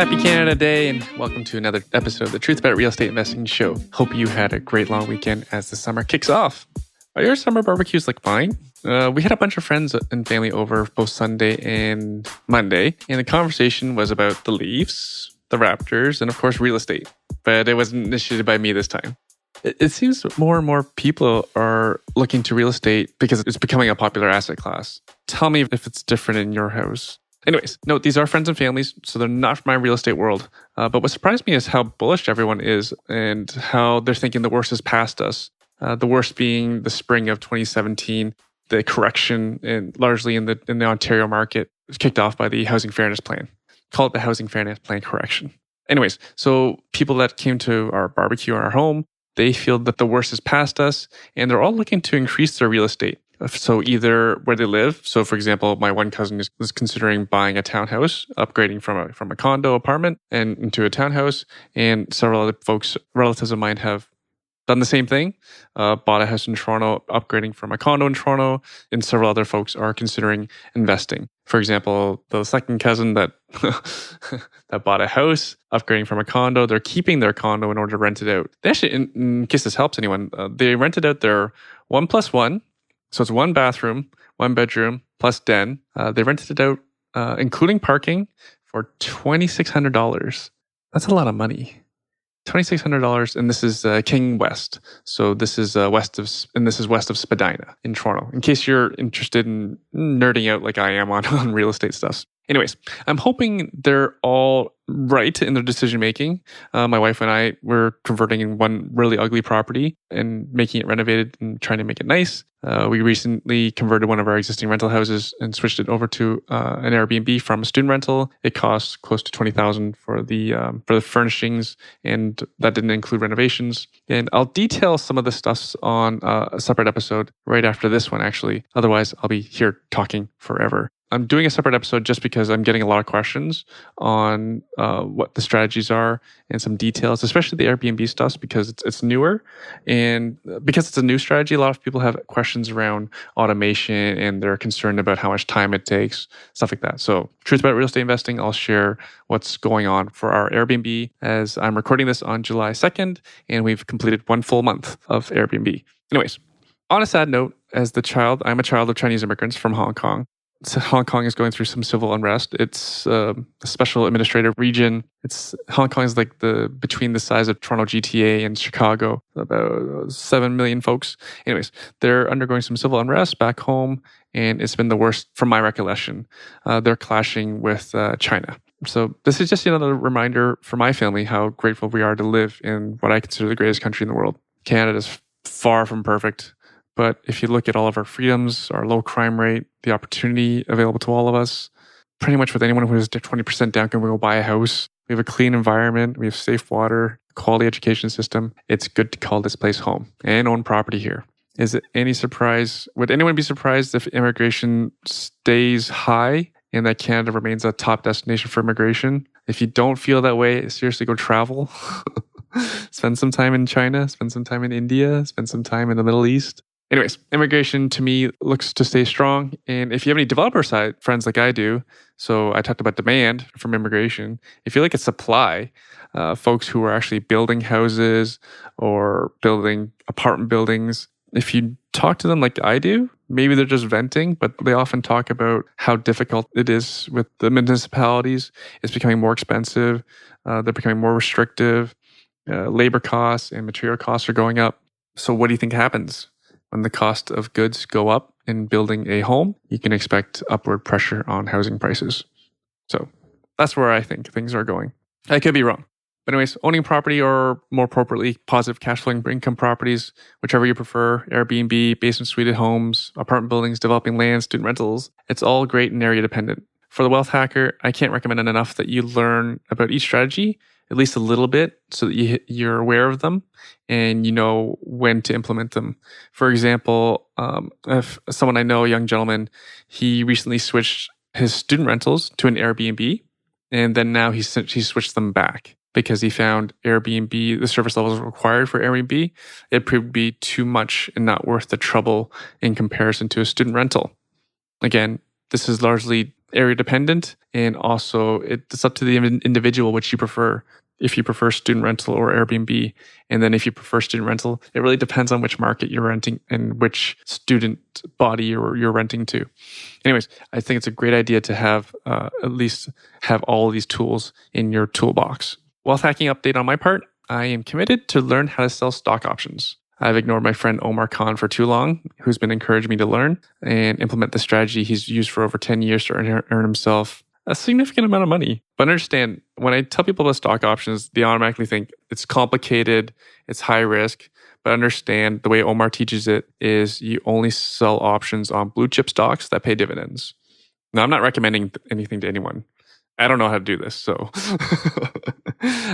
Happy Canada Day and welcome to another episode of the Truth About Real Estate Investing Show. Hope you had a great long weekend as the summer kicks off. Are your summer barbecues like mine? We had a bunch of friends and family over both Sunday and Monday, and the conversation was about the Leafs, the Raptors, and of course real estate. But it wasn't initiated by me this time. It seems more and more people are looking to real estate because it's becoming a popular asset class. Tell me if it's different in your house. Anyways, note these are friends and families, so they're not from my real estate world. But what surprised me is how bullish everyone is and how they're thinking the worst is past us. The worst being the spring of 2017, the correction largely in the Ontario market was kicked off by the Housing Fairness Plan. Call it the Housing Fairness Plan correction. Anyways, so people that came to our barbecue in our home, they feel that the worst is past us, and they're all looking to increase their real estate. So either where they live. So for example, my one cousin is considering buying a townhouse, upgrading from a condo apartment and into a townhouse. And several other relatives of mine have done the same thing, bought a house in Toronto, upgrading from a condo in Toronto. And several other folks are considering investing. For example, the second cousin that that bought a house, upgrading from a condo, they're keeping their condo in order to rent it out. They actually, in case this helps anyone, they rented out their 1+1. So it's one bathroom, one bedroom, plus den. They rented it out, including parking, for $2,600. That's a lot of money. $2,600, and this is King West. So this is west of Spadina in Toronto. In case you're interested in nerding out like I am on real estate stuff. Anyways, I'm hoping they're all right in their decision making. My wife and I were converting one really ugly property and making it renovated and trying to make it nice. We recently converted one of our existing rental houses and switched it over to an Airbnb from a student rental. It costs close to $20,000 for the furnishings, and that didn't include renovations. And I'll detail some of the stuff on a separate episode right after this one, actually. Otherwise, I'll be here talking forever. I'm doing a separate episode just because I'm getting a lot of questions on what the strategies are and some details, especially the Airbnb stuff, because it's newer. And because it's a new strategy, a lot of people have questions around automation and they're concerned about how much time it takes, stuff like that. So Truth About Real Estate Investing, I'll share what's going on for our Airbnb as I'm recording this on July 2nd, and we've completed one full month of Airbnb. Anyways, on a sad note, I'm a child of Chinese immigrants from Hong Kong. So Hong Kong is going through some civil unrest. It's a special administrative region. Hong Kong is like between the size of Toronto GTA and Chicago, about 7 million folks. Anyways, they're undergoing some civil unrest back home, and it's been the worst from my recollection. They're clashing with China. So this is just another reminder for my family how grateful we are to live in what I consider the greatest country in the world. Canada is far from perfect. But if you look at all of our freedoms, our low crime rate, the opportunity available to all of us, pretty much with anyone who is 20% down can go buy a house. We have a clean environment. We have safe water, quality education system. It's good to call this place home and own property here. Is it any surprise? Would anyone be surprised if immigration stays high and that Canada remains a top destination for immigration? If you don't feel that way, seriously, go travel. Spend some time in China, spend some time in India, spend some time in the Middle East. Anyways, immigration to me looks to stay strong. And if you have any developer side friends like I do, so I talked about demand from immigration. If you look at supply, folks who are actually building houses or building apartment buildings, if you talk to them like I do, maybe they're just venting, but they often talk about how difficult it is with the municipalities. It's becoming more expensive. They're becoming more restrictive. Labor costs and material costs are going up. So what do you think happens? When the cost of goods go up in building a home, you can expect upward pressure on housing prices. So that's where I think things are going. I could be wrong. But anyways, owning property or more appropriately, positive cash flowing income properties, whichever you prefer, Airbnb, basement suite homes, apartment buildings, developing land, student rentals, it's all great and area dependent. For the wealth hacker, I can't recommend it enough that you learn about each strategy at least a little bit so that you're aware of them and you know when to implement them. For example, if someone I know, a young gentleman, he recently switched his student rentals to an Airbnb, and then now he switched them back because he found Airbnb, the service levels required for Airbnb, it proved to be too much and not worth the trouble in comparison to a student rental. Again, this is largely area dependent, and also it's up to the individual which you prefer. If you prefer student rental or Airbnb, and then if you prefer student rental, it really depends on which market you're renting and which student body you're renting to. Anyways, I think it's a great idea to have at least have all of these tools in your toolbox. Wealth hacking update on my part, I am committed to learn how to sell stock options. I've ignored my friend Omar Khan for too long, who's been encouraging me to learn and implement the strategy he's used for over 10 years to earn himself a significant amount of money. But understand, when I tell people about stock options, they automatically think it's complicated, it's high risk. But understand, the way Omar teaches it is you only sell options on blue chip stocks that pay dividends. Now, I'm not recommending anything to anyone. I don't know how to do this, so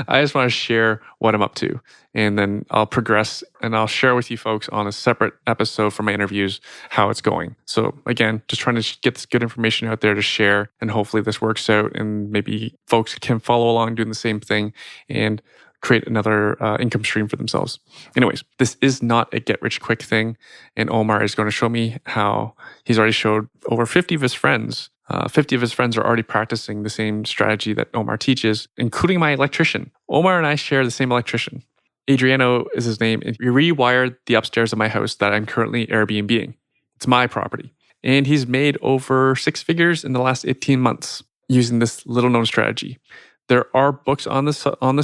I just want to share what I'm up to. And then I'll progress and I'll share with you folks on a separate episode from my interviews how it's going. So again, just trying to get this good information out there to share, and hopefully this works out and maybe folks can follow along doing the same thing and create another income stream for themselves. Anyways, this is not a get rich quick thing. And Omar is going to show me how he's already showed over 50 of his friends. 50 of his friends are already practicing the same strategy that Omar teaches, including my electrician. Omar and I share the same electrician. Adriano is his name. And he rewired the upstairs of my house that I'm currently Airbnb-ing. It's my property. And he's made over 6 figures in the last 18 months using this little known strategy. There are books on this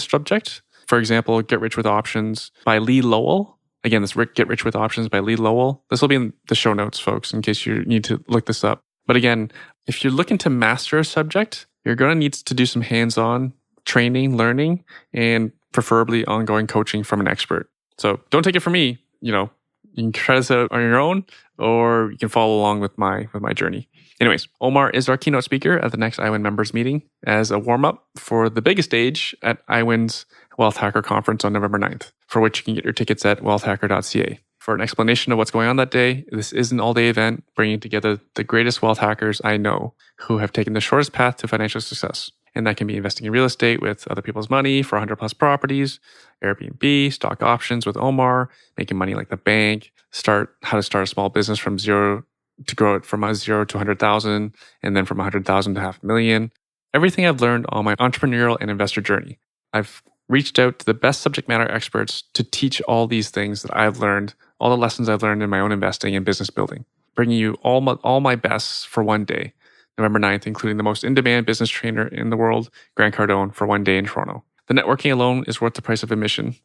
subject. For example, Get Rich with Options by Lee Lowell. Again, this Get Rich with Options by Lee Lowell. This will be in the show notes, folks, in case you need to look this up. But again, if you're looking to master a subject, you're going to need to do some hands-on training, learning, and preferably ongoing coaching from an expert. So don't take it from me. You can try this out on your own, or you can follow along with my journey. Anyways, Omar is our keynote speaker at the next iWin members meeting as a warm-up for the biggest stage at iWin's Wealth Hacker Conference on November 9th, for which you can get your tickets at wealthhacker.ca. For an explanation of what's going on that day, this is an all-day event bringing together the greatest wealth hackers I know who have taken the shortest path to financial success. And that can be investing in real estate with other people's money for 100 plus properties, Airbnb, stock options with Omar, making money like the bank, how to start a small business from zero to grow it from 0 to 100,000, and then from 100,000 to $500,000. Everything I've learned on my entrepreneurial and investor journey. I've reached out to the best subject matter experts to teach all these things that I've learned, all the lessons I've learned in my own investing and business building, bringing you all my bests for one day, November 9th, including the most in-demand business trainer in the world, Grant Cardone, for one day in Toronto. The networking alone is worth the price of admission.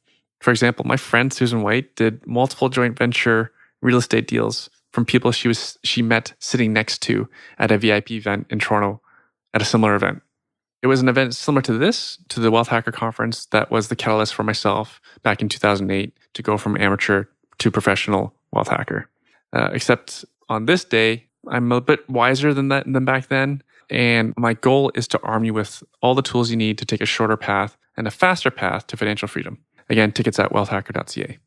For example, my friend Susan White did multiple joint venture real estate deals from people she met sitting next to at a VIP event in Toronto at a similar event. It was an event similar to the Wealth Hacker Conference that was the catalyst for myself back in 2008 to go from amateur to professional wealth hacker. Except on this day, I'm a bit wiser than back then. And my goal is to arm you with all the tools you need to take a shorter path and a faster path to financial freedom. Again, tickets at wealthhacker.ca.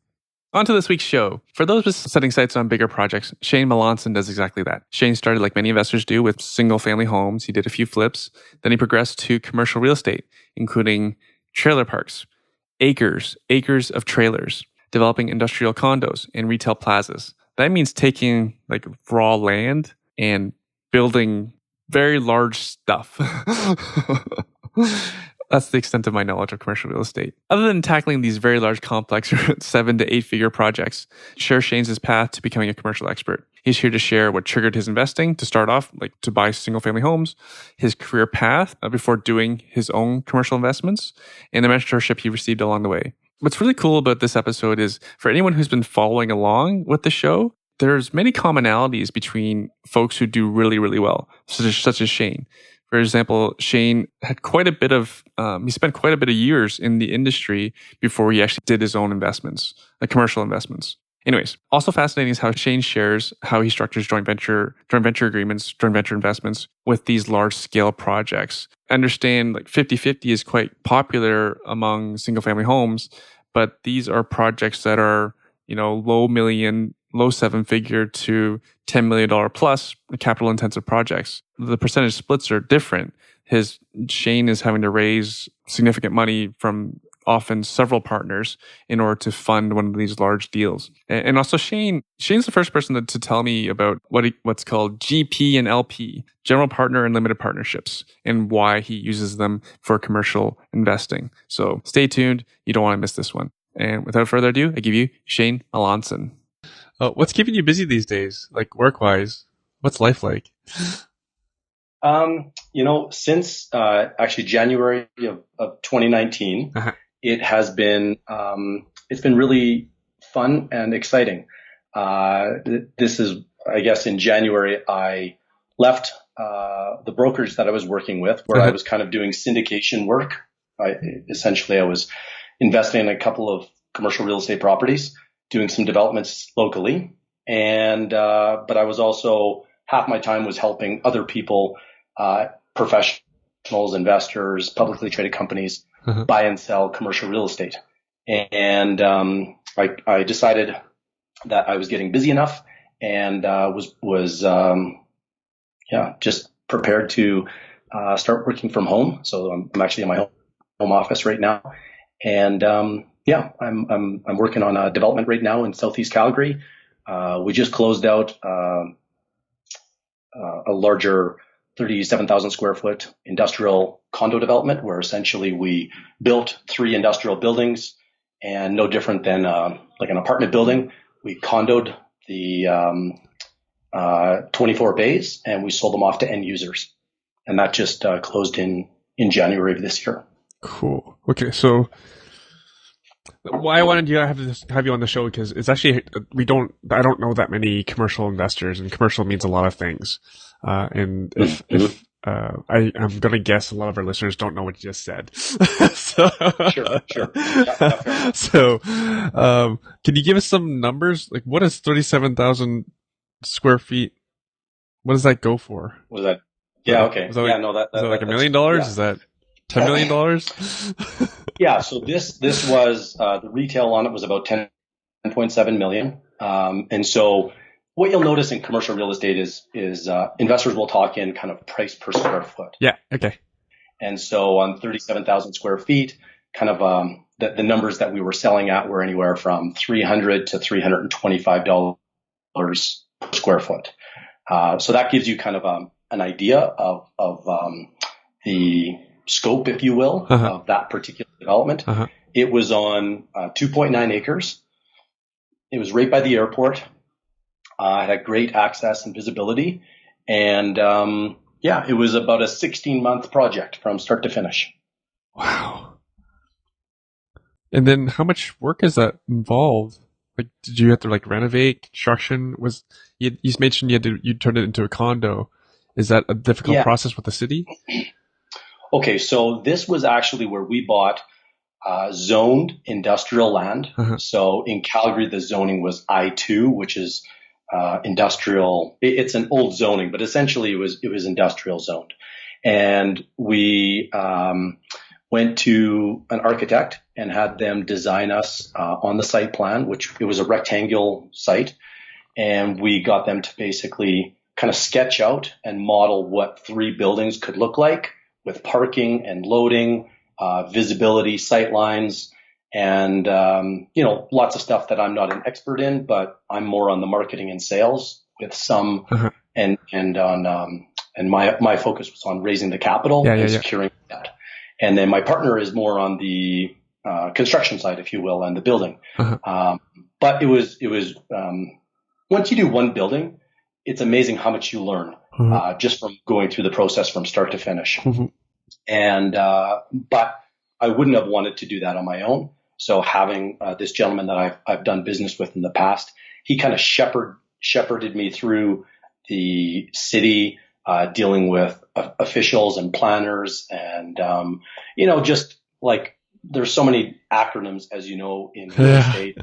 On to this week's show. For those with setting sights on bigger projects, Shane Melanson does exactly that. Shane started like many investors do with single-family homes. He did a few flips. Then he progressed to commercial real estate, including trailer parks, acres of trailers, developing industrial condos and retail plazas. That means taking like raw land and building very large stuff. That's the extent of my knowledge of commercial real estate. Other than tackling these very large, complex 7 to 8 figure projects, share Shane's path to becoming a commercial expert. He's here to share what triggered his investing to start off, like to buy single family homes, his career path before doing his own commercial investments, and the mentorship he received along the way. What's really cool about this episode is for anyone who's been following along with the show, there's many commonalities between folks who do really, really well, such as Shane. For example, Shane had he spent quite a bit of years in the industry before he actually did his own investments, like commercial investments. Anyways, also fascinating is how Shane shares how he structures joint venture agreements, joint venture investments with these large scale projects. Understand like 50-50 is quite popular among single family homes, but these are projects that are, low million, low 7-figure to $10 million plus capital intensive projects. The percentage splits are different. Shane is having to raise significant money from often several partners in order to fund one of these large deals. And also Shane's the first person to tell me about what's called GP and LP, general partner and limited partnerships, and why he uses them for commercial investing. So stay tuned. You don't want to miss this one. And without further ado, I give you Shane Melanson. What's keeping you busy these days, like work-wise? What's life like? Since actually January of 2019, it has been it's been really fun and exciting. This is, I guess, in January I left the brokerage that I was working with, where I was kind of doing syndication work. I was investing in a couple of commercial real estate properties, doing some developments locally, and but I was also, half my time was helping other people, professionals, investors, publicly traded companies, buy and sell commercial real estate. And I decided that I was getting busy enough, and was just prepared to start working from home. So I'm actually in my home office right now, and I'm working on a development right now in Southeast Calgary. We just closed out a larger 37,000 square foot industrial condo development, where essentially we built 3 industrial buildings, and no different than like an apartment building, we condoed the 24 bays, and we sold them off to end users. And that just closed in January of this year. Cool. Okay, so why I wanted to have you on the show, because it's actually I don't know that many commercial investors, and commercial means a lot of things. And if I'm gonna guess a lot of our listeners don't know what you just said. So, Sure. Yeah, so, can you give us some numbers? Like, what is 37,000 square feet? What does that go for? What is that? Yeah. Okay. Is that like $1 million? Yeah. Is that $10 million? Yeah. So this was the retail on it was about 10.7 million. And so what you'll notice in commercial real estate is investors will talk in kind of price per square foot. Yeah. Okay. And so on 37,000 square feet, kind of the numbers that we were selling at were anywhere from $300 to $325 per square foot. So that gives you kind of an idea of the scope, if you will, of that particular development. It was on 2.9 acres. It was right by the airport. It had great access and visibility. And it was about a 16-month project from start to finish. Wow. And then how much work is that involved? Like, did you have to renovate? Construction was, you mentioned you turned it into a condo. Is that a difficult process with the city? Okay, so this was actually where we bought zoned industrial land. So in Calgary, the zoning was I2, which is industrial. It's an old zoning, but essentially it was industrial zoned. And we went to an architect and had them design us on the site plan, which it was a rectangular site. And we got them to basically kind of sketch out and model what 3 buildings could look like, with parking and loading, visibility, sight lines, and lots of stuff that I'm not an expert in, but I'm more on the marketing and sales with some, and my focus was on raising the capital and securing that. And then my partner is more on the construction side, if you will, and the building. But it was once you do one building, it's amazing how much you learn just from going through the process from start to finish. And but I wouldn't have wanted to do that on my own. So having this gentleman that I've done business with in the past, he kind of shepherded me through the city, dealing with officials and planners, and just like there's so many acronyms, as you know, in real estate,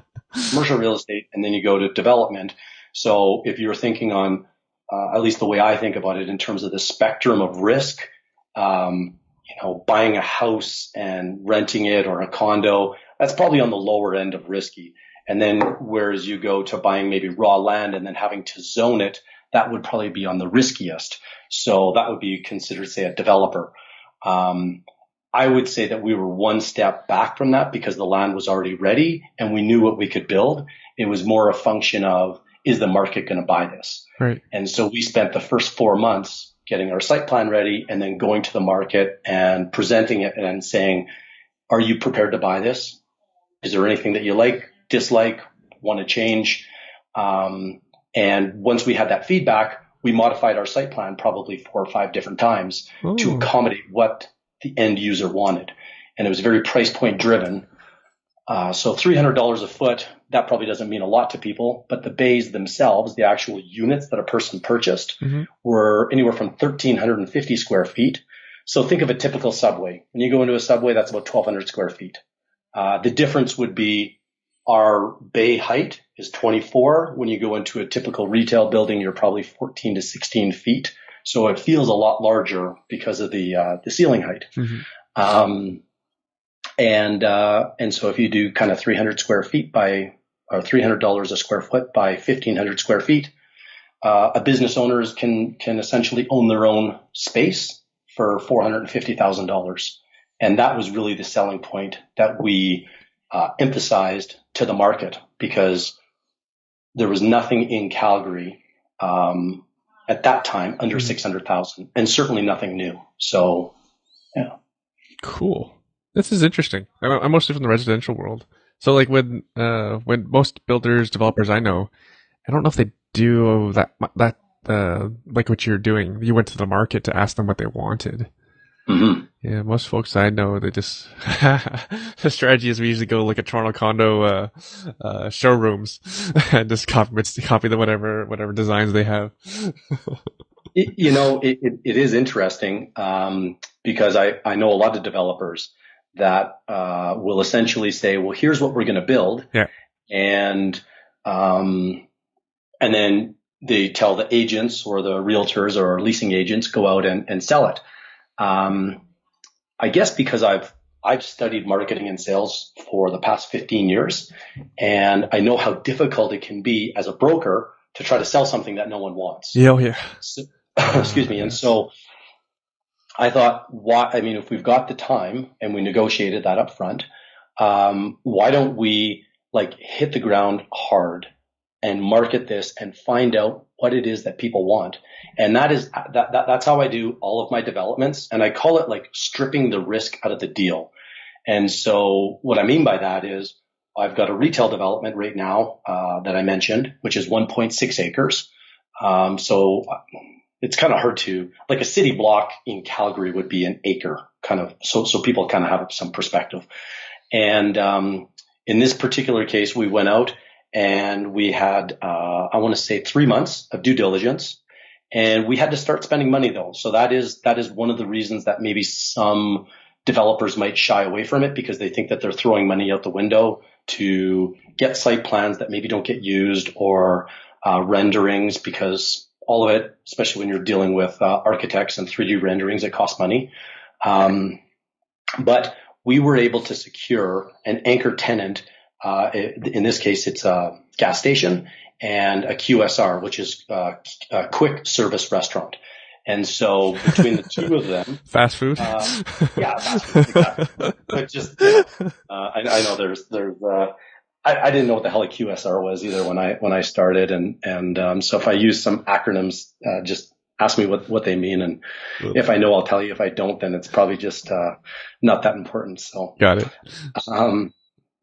commercial real estate, and then you go to development. So if you're thinking on, at least the way I think about it in terms of the spectrum of risk, buying a house and renting it or a condo, that's probably on the lower end of risky. And then whereas you go to buying maybe raw land and then having to zone it, that would probably be on the riskiest. So that would be considered, say, a developer. I would say that we were one step back from that because the land was already ready and we knew what we could build. It was more a function of, is the market going to buy this? Right. And so we spent the first 4 months getting our site plan ready and then going to the market and presenting it and saying, are you prepared to buy this? Is there anything that you like, dislike, want to change? And once we had that feedback, we modified our site plan probably 4 or 5 different times to accommodate what the end user wanted. And it was very price point driven. So $300 a foot, that probably doesn't mean a lot to people, but the bays themselves, the actual units that a person purchased were anywhere from 1,350 square feet. So think of a typical subway. When you go into a subway, that's about 1,200 square feet. The difference would be our bay height is 24. When you go into a typical retail building, you're probably 14 to 16 feet. So it feels a lot larger because of the ceiling height. And so if you do kind of 300 square feet or $300 a square foot by 1,500 square feet, a business owners can essentially own their own space for $450,000. And that was really the selling point that we emphasized to the market because there was nothing in Calgary at that time under 600,000 and certainly nothing new. So, yeah. Cool. This is interesting. I'm mostly from the residential world. So like when most builders, developers I know, I don't know if they do that like what you're doing. You went to the market to ask them what they wanted. Yeah, most folks I know, they just the strategy is we usually go look at Toronto condo showrooms and just copy them whatever designs they have. It is interesting because I know a lot of developers that will essentially say, well, here's what we're going to build. Yeah. And then they tell the agents or the realtors or leasing agents go out and sell it. I guess because I've studied marketing and sales for the past 15 years, and I know how difficult it can be as a broker to try to sell something that no one wants. Yeah. So, excuse me. And so I thought, if we've got the time and we negotiated that up front, why don't we hit the ground hard and market this and find out what it is that people want. And that's how I do all of my developments. And I call it stripping the risk out of the deal. And so what I mean by that is I've got a retail development right now, that I mentioned, which is 1.6 acres. So it's kind of hard to, a city block in Calgary would be an acre kind of, so people kind of have some perspective. And, in this particular case, we went out and we had, I want to say 3 months of due diligence, and we had to start spending money though. So that is one of the reasons that maybe some developers might shy away from it because they think that they're throwing money out the window to get site plans that maybe don't get used or renderings, because all of it, especially when you're dealing with architects and 3D renderings, it costs money. But we were able to secure an anchor tenant. In this case, it's a gas station and a QSR, which is a quick service restaurant. And so between the two of them, fast food. Yeah, fast food. Exactly. But just, I know there's I didn't know what the hell a QSR was either when I started. And so if I use some acronyms, just ask me what they mean. And if I know, I'll tell you. If I don't, then it's probably just, not that important. So got it.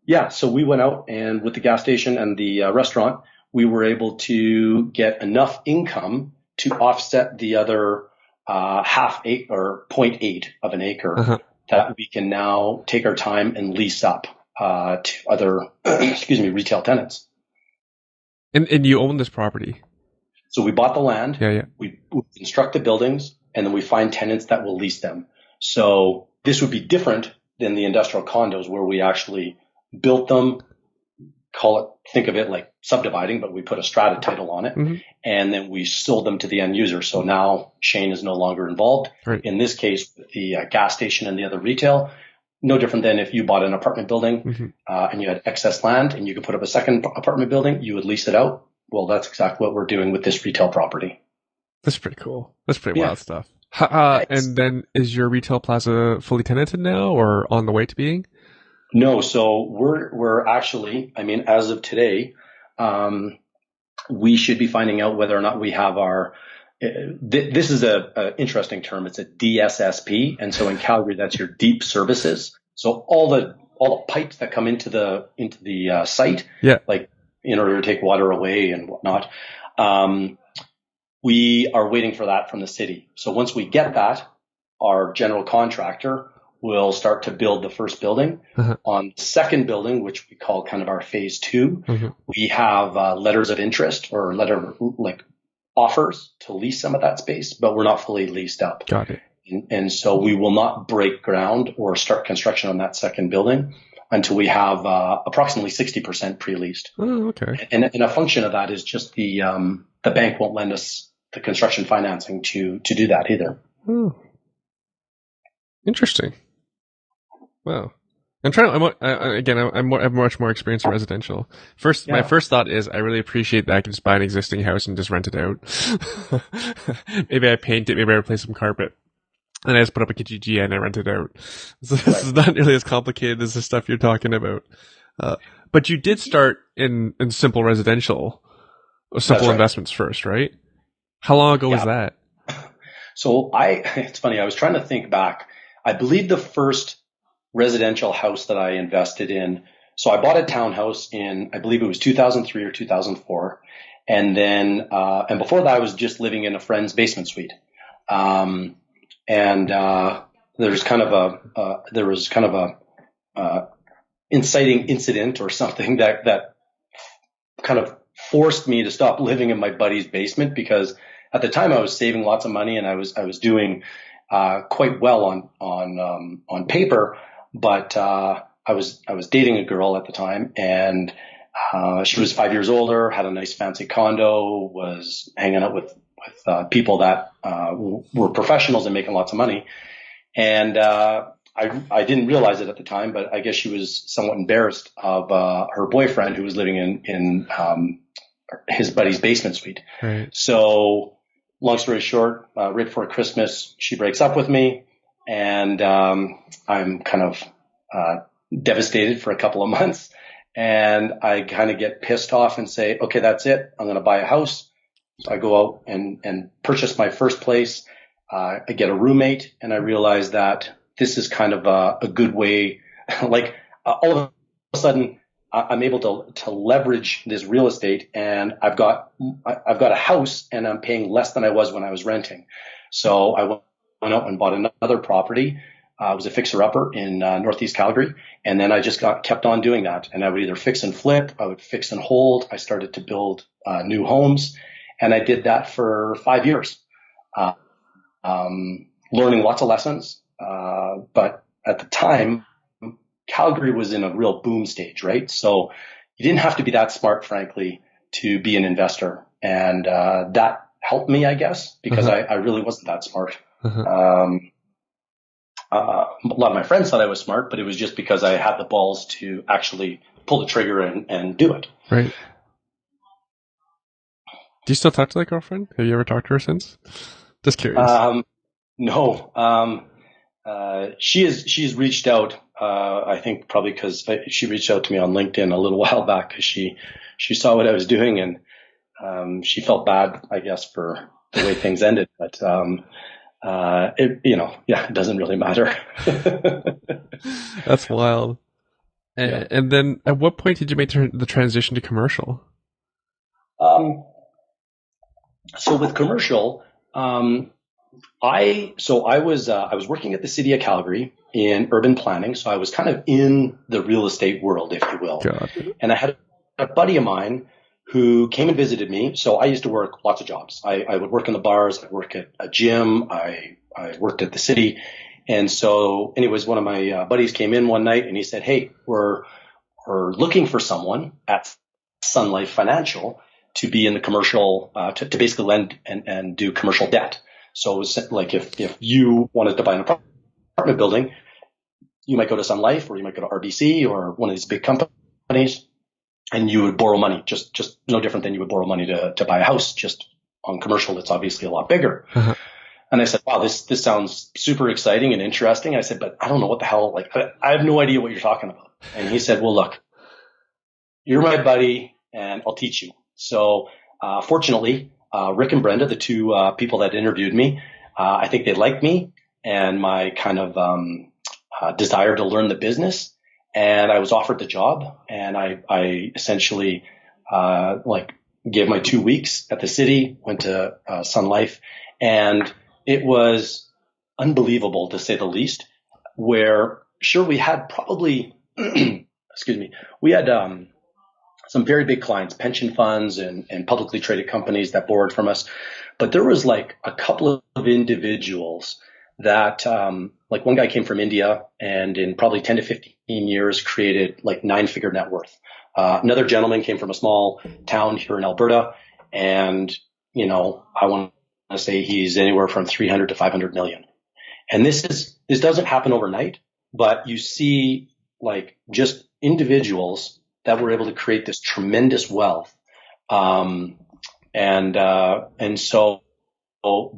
Yeah. So we went out, and with the gas station and the restaurant, we were able to get enough income to offset the other half acre or 0.8 of an acre that we can now take our time and lease up to other retail tenants. And you own this property? So we bought the land. Yeah. We construct the buildings, and then we find tenants that will lease them. So this would be different than the industrial condos where we actually built them, think of it like subdividing, but we put a strata title on it, and then we sold them to the end user. So now Shane is no longer involved. Right. In this case, with the gas station and the other retail, no different than if you bought an apartment building and you had excess land and you could put up a second apartment building, you would lease it out. Well, that's exactly what we're doing with this retail property. That's pretty cool. That's pretty wild stuff. It's, And then is your retail plaza fully tenanted now or on the way to being? no, so we're actually, I mean, as of today, um, we should be finding out whether or not we have our. This is a interesting term. It's a DSSP, and so in Calgary, that's your deep services. So all the pipes that come into the site, Yeah. like in order to take water away and whatnot, um, we are waiting for that from the city. So once we get that, our general contractor will start to build the first building. Uh-huh. On the second building, which we call kind of our phase two, Mhm. we have letters of interest or like offers to lease some of that space, but we're not fully leased up. Got it. And so we will not break ground or start construction on that second building until we have approximately 60% pre-leased. Oh, okay. And a function of that is just the bank won't lend us the construction financing to do that either. Oh, interesting. Wow. I'm trying. I have much more experience in residential. My Yeah. first thought is I really appreciate that I can just buy an existing house and just rent it out. Maybe I paint it. Maybe I replace some carpet, and I just put up a Kijiji and I rent it out. So this is not nearly as complicated as the stuff you're talking about. But you did start in simple residential, simple That's right. investments first, right? How long ago was Yeah. that? So it's funny. I was trying to think back. I believe the first residential house that I invested in. So I bought a townhouse in, I believe it was 2003 or 2004. And then, and before that, I was just living in a friend's basement suite. And there was kind of a inciting incident or something that kind of forced me to stop living in my buddy's basement, because at the time I was saving lots of money and I was doing quite well on paper, but I was dating a girl at the time, and she was 5 years older, had a nice fancy condo, was hanging out with people that were professionals and making lots of money, and I didn't realize it at the time, but I guess she was somewhat embarrassed of her boyfriend who was living in his buddy's basement suite. Right. So, long story short, right before Christmas, she breaks up with me, and I'm kind of devastated for a couple of months. And I kind of get pissed off and say, okay, that's it. I'm going to buy a house. So I go out and purchase my first place. I get a roommate, and I realize that this is kind of a good way, like all of a sudden, I'm able to leverage this real estate, and I've got a house, and I'm paying less than I was when I was renting. So I went out and bought another property. It was a fixer-upper in Northeast Calgary, and then I just kept on doing that. And I would either fix and flip, I would fix and hold. I started to build new homes, and I did that for 5 years, learning lots of lessons. But at the time, Calgary was in a real boom stage, right? So you didn't have to be that smart, frankly, to be an investor. And that helped me, I guess, because I really wasn't that smart. A lot of my friends thought I was smart, but it was just because I had the balls to actually pull the trigger and do it. Right. Do you still talk to that girlfriend? Have you ever talked to her since? Just curious. No. She's reached out. I think probably because she reached out to me on LinkedIn a little while back, because she saw what I was doing, and she felt bad, I guess, for the way things ended. But it doesn't really matter. That's wild. And then, at what point did you make the transition to commercial? So with commercial, I was working at the city of Calgary in urban planning. So I was kind of in the real estate world, if you will. God. And I had a buddy of mine who came and visited me. So I used to work lots of jobs. I would work in the bars. I'd work at a gym. I worked at the city. And so anyways, one of my buddies came in one night and he said, hey, we're looking for someone at Sun Life Financial to be in the commercial, to basically lend and do commercial debt. So it was like if you wanted to buy an apartment building, you might go to Sun Life, or you might go to RBC or one of these big companies, and you would borrow money, just no different than you would borrow money to buy a house. Just on commercial, it's obviously a lot bigger. And I said, wow, this sounds super exciting and interesting. I said, but I don't know what the hell, like, I have no idea what you're talking about. And he said, well, look, you're my buddy and I'll teach you. So, fortunately, Rick and Brenda, the two, people that interviewed me, I think they liked me and my kind of, desire to learn the business. And I was offered the job and I essentially, like gave my 2 weeks at the city, went to, Sun Life, and it was unbelievable to say the least, where sure we had probably, excuse me, we had, some very big clients, pension funds and publicly traded companies that borrowed from us. But there was like a couple of individuals that, like one guy came from India and in probably 10 to 15 years created like 9-figure net worth. Another gentleman came from a small town here in Alberta and, I want to say he's anywhere from 300 to 500 million. And this doesn't happen overnight, but you see like just individuals that were able to create this tremendous wealth. And so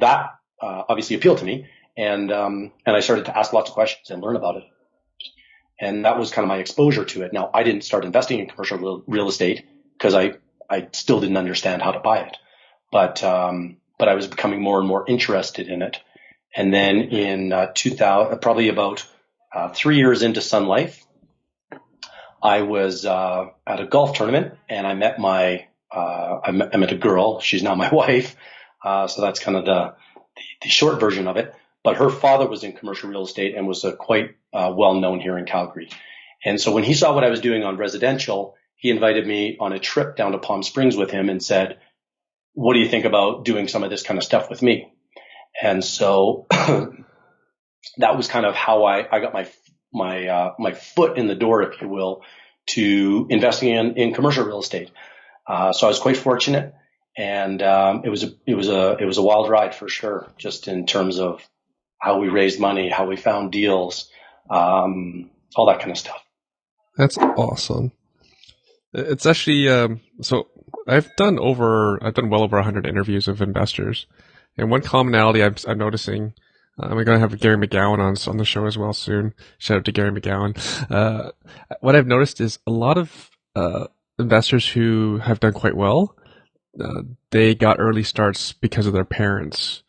that, obviously appealed to me. And I started to ask lots of questions and learn about it. And that was kind of my exposure to it. Now, I didn't start investing in commercial real estate because I still didn't understand how to buy it. But I was becoming more and more interested in it. And then in 2000, probably about 3 years into Sun Life, I was at a golf tournament and I met I met a girl. She's now my wife. So that's kind of the short version of it. But her father was in commercial real estate and was quite well known here in Calgary. And so when he saw what I was doing on residential, he invited me on a trip down to Palm Springs with him and said, what do you think about doing some of this kind of stuff with me? And so that was kind of how I got my foot in the door, if you will, to investing in commercial real estate. So I was quite fortunate, and it was a wild ride for sure, just in terms of how we raised money, how we found deals, all that kind of stuff. That's awesome. It's actually so I've done well over 100 interviews of investors, and one commonality I'm noticing. We're going to have Gary McGowan on the show as well soon. Shout out to Gary McGowan. What I've noticed is a lot of investors who have done quite well, they got early starts because of their parents,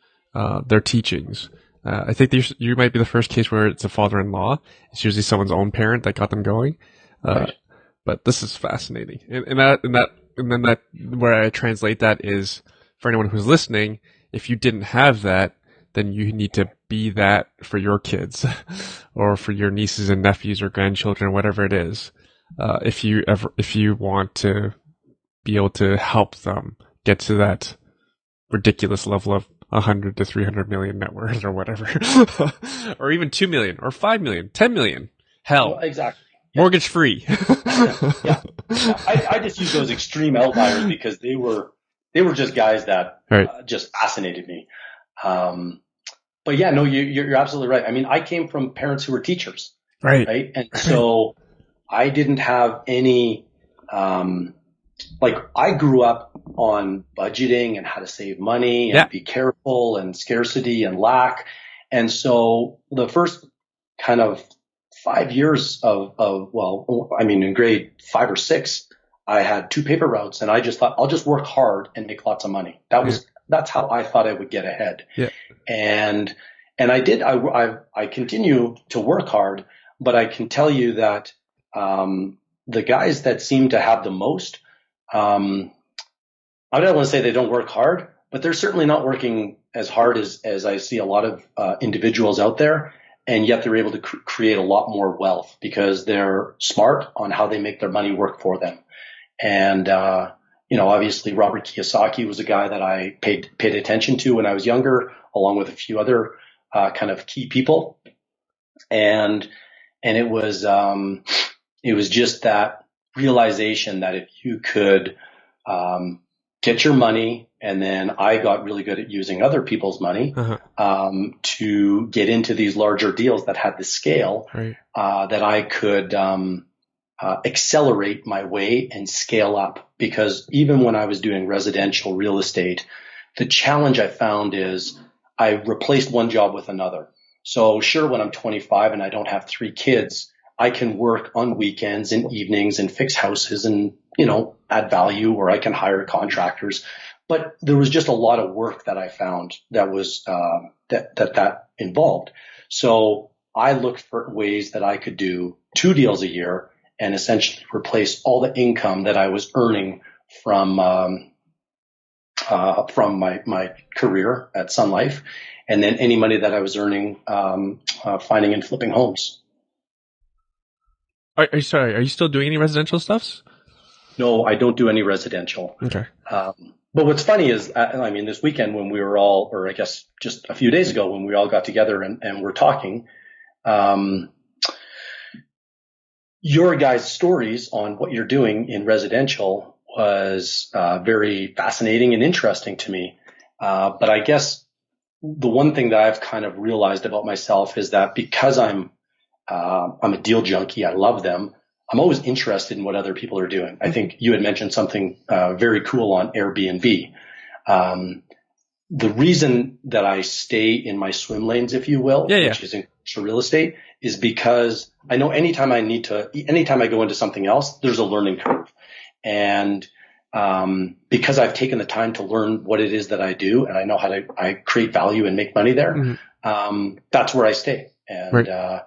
their teachings. I think you might be the first case where it's a father-in-law. It's usually someone's own parent that got them going. Right. But this is fascinating. And then where I translate that is for anyone who's listening, if you didn't have that, then you need to be that for your kids or for your nieces and nephews or grandchildren, whatever it is. If you want to be able to help them get to that ridiculous level of 100 to 300 million net worth or whatever, or even 2 million or 5 million, 10 million. Hell, well, exactly. Yeah. Mortgage free. Yeah. I just use those extreme outliers because they were just guys that just fascinated me. But yeah, no, you're absolutely right. I mean, I came from parents who were teachers, right? And so I didn't have any, like I grew up on budgeting and how to save money and be careful and scarcity and lack. And so the first kind of 5 years in grade 5 or 6, I had 2 paper routes and I just thought I'll just work hard and make lots of money. That's how I thought I would get ahead. Yeah. And I did, I continue to work hard, but I can tell you that, the guys that seem to have the most, I don't want to say they don't work hard, but they're certainly not working as hard as I see a lot of, individuals out there. And yet they're able to create a lot more wealth because they're smart on how they make their money work for them. And, obviously Robert Kiyosaki was a guy that I paid attention to when I was younger, along with a few other, kind of key people. And it was just that realization that if you could, get your money, and then I got really good at using other people's money, to get into these larger deals that had the scale, that I could, accelerate my way and scale up. Because even when I was doing residential real estate, the challenge I found is I replaced one job with another. So sure, when I'm 25 and I don't have 3 kids, I can work on weekends and evenings and fix houses and, add value, or I can hire contractors. But there was just a lot of work that I found that was, that involved. So I looked for ways that I could do 2 deals a year and essentially replace all the income that I was earning from my career at Sun Life, and then any money that I was earning finding and flipping homes. Are you still doing any residential stuffs? No, I don't do any residential. Okay. But what's funny is, this weekend when we were all, or I guess just a few days ago when we all got together and we're talking, your guys' stories on what you're doing in residential was very fascinating and interesting to me. But I guess the one thing that I've kind of realized about myself is that because I'm a deal junkie, I love them, I'm always interested in what other people are doing. I think you had mentioned something very cool on Airbnb. The reason that I stay in my swim lanes, if you will, which is in commercial real estate, is because I know anytime I go into something else, there's a learning curve. And because I've taken the time to learn what it is that I do, and I know how I create value and make money there, that's where I stay. And right.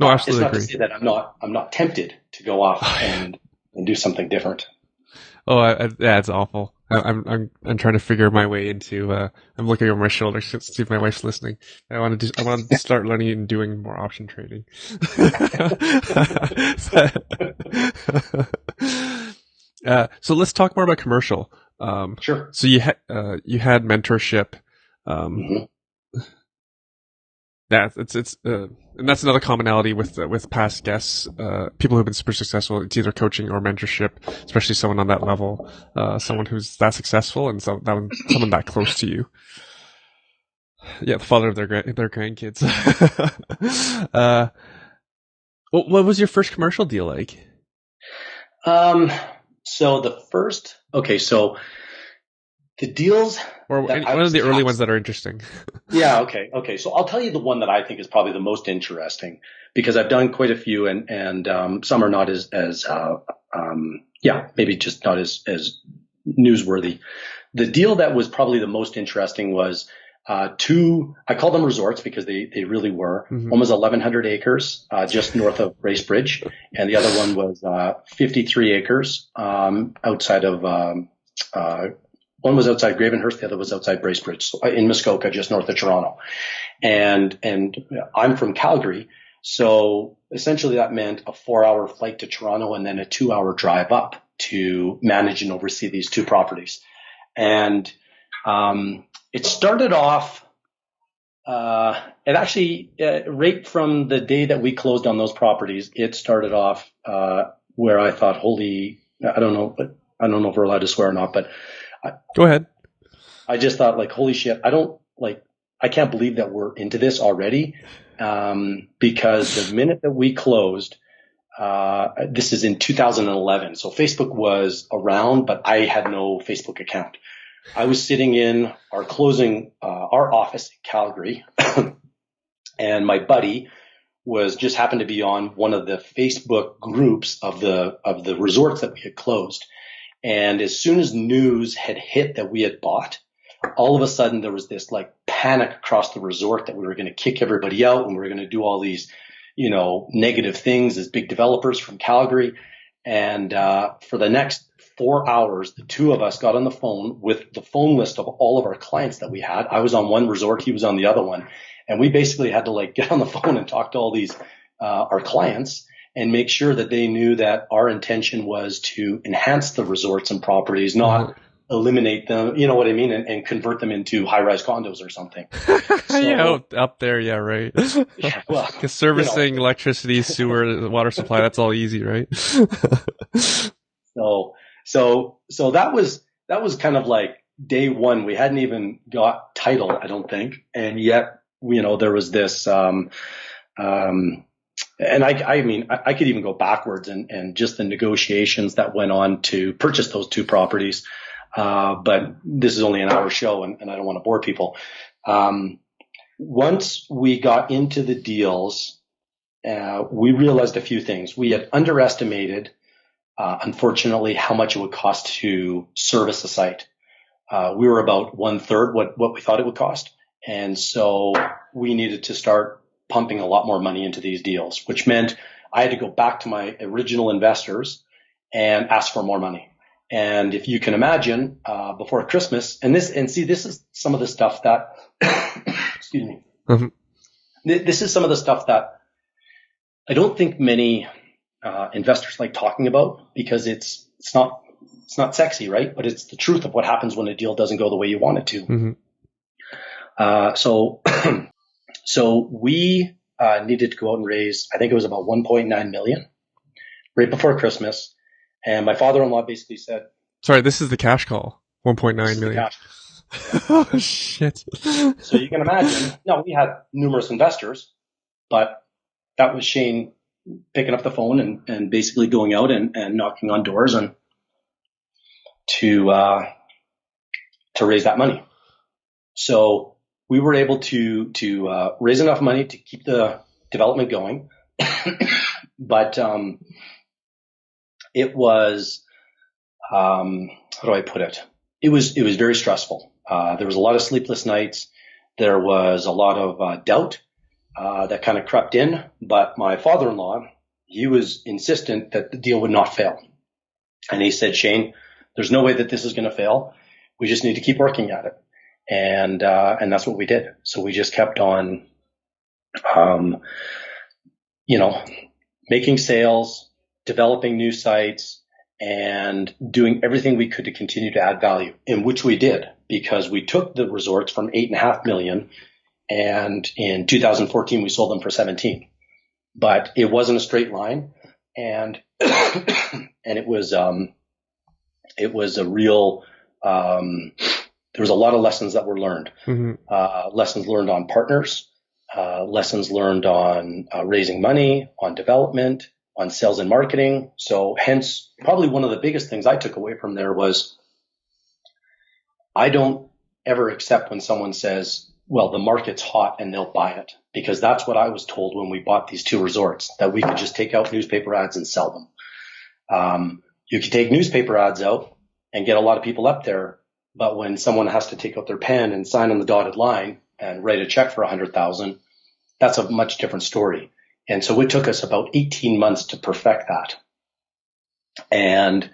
No, it's not to say that I'm not tempted to go off and do something different. Oh, that's awful. I'm trying to figure my way into. I'm looking over my shoulder to see if my wife's listening. I want to start learning and doing more option trading. So let's talk more about commercial. Sure. So you had mentorship. And that's another commonality with past guests, people who've been super successful. It's either coaching or mentorship, especially someone on that level, someone who's that successful and someone that close to you. Yeah, the father of their grandkids. What was your first commercial deal like? So the deals, or one of the early ones that are interesting. Yeah. Okay. So I'll tell you the one that I think is probably the most interesting, because I've done quite a few, and some are not as maybe just not as newsworthy. The deal that was probably the most interesting was two. I call them resorts because they really were. One was 1,100 acres just north of Bracebridge, and the other one was 53 acres outside of. One was outside Gravenhurst, the other was outside Bracebridge, in Muskoka, just north of Toronto. And I'm from Calgary, so essentially that meant a 4-hour flight to Toronto and then a 2-hour drive up to manage and oversee these two properties. And it started off, right from the day that we closed on those properties, it started off where I thought, I don't know if we're allowed to swear or not, but go ahead. I just thought, holy shit, I can't believe that we're into this already. Because the minute that we closed, this is in 2011. So Facebook was around, but I had no Facebook account. I was sitting in our office in Calgary, and my buddy happened to be on one of the Facebook groups of the resorts that we had closed. And as soon as news had hit that we had bought, all of a sudden there was this panic across the resort that we were going to kick everybody out and we were going to do all these, negative things as big developers from Calgary. And for the next 4 hours, the two of us got on the phone with the phone list of all of our clients that we had. I was on one resort, he was on the other one. And we basically had to get on the phone and talk to all these our clients and make sure that they knew that our intention was to enhance the resorts and properties, not eliminate them, you know what I mean, and convert them into high-rise condos or something. So, up there, yeah, right. Yeah, well, because servicing electricity, sewer, water supply, that's all easy, right? So that was kind of day one. We hadn't even got title, I don't think, and yet there was this. And I could even go backwards and just the negotiations that went on to purchase those two properties. But this is only an hour show, and I don't want to bore people. Once we got into the deals, we realized a few things. We had underestimated, unfortunately, how much it would cost to service a site. We were about 1/3 what we thought it would cost. And so we needed to start pumping a lot more money into these deals, which meant I had to go back to my original investors and ask for more money. And if you can imagine, before Christmas, this is some of the stuff that, excuse me, this is some of the stuff that I don't think many investors like talking about, because it's not sexy, right? But it's the truth of what happens when a deal doesn't go the way you want it to. Mm-hmm. So we needed to go out and raise, I think it was about 1.9 million right before Christmas. And my father-in-law basically said, sorry, this is the cash call. 1.9 million. Oh, shit. So you can imagine, we had numerous investors, but that was Shane picking up the phone and basically going out and knocking on doors and to raise that money. So we were able to raise enough money to keep the development going. But it was, how do I put it? It was very stressful. There was a lot of sleepless nights. There was a lot of doubt that kind of crept in. But my father-in-law, he was insistent that the deal would not fail. And he said, Shane, there's no way that this is going to fail. We just need to keep working at it. And that's what we did. So we just kept on, making sales, developing new sites, and doing everything we could to continue to add value, in which we did, because we took the resorts from 8.5 million, and in 2014 we sold them for 17. But it wasn't a straight line, and and it was a real. There was a lot of lessons that were learned. Mm-hmm. Lessons learned on partners, lessons learned on raising money, on development, on sales and marketing. So hence, probably one of the biggest things I took away from there was I don't ever accept when someone says, well, the market's hot and they'll buy it, because that's what I was told when we bought these two resorts, that we could just take out newspaper ads and sell them. You could take newspaper ads out and get a lot of people up there, but when someone has to take out their pen and sign on the dotted line and write a check for $100,000, that's a much different story. And so it took us about 18 months to perfect that. And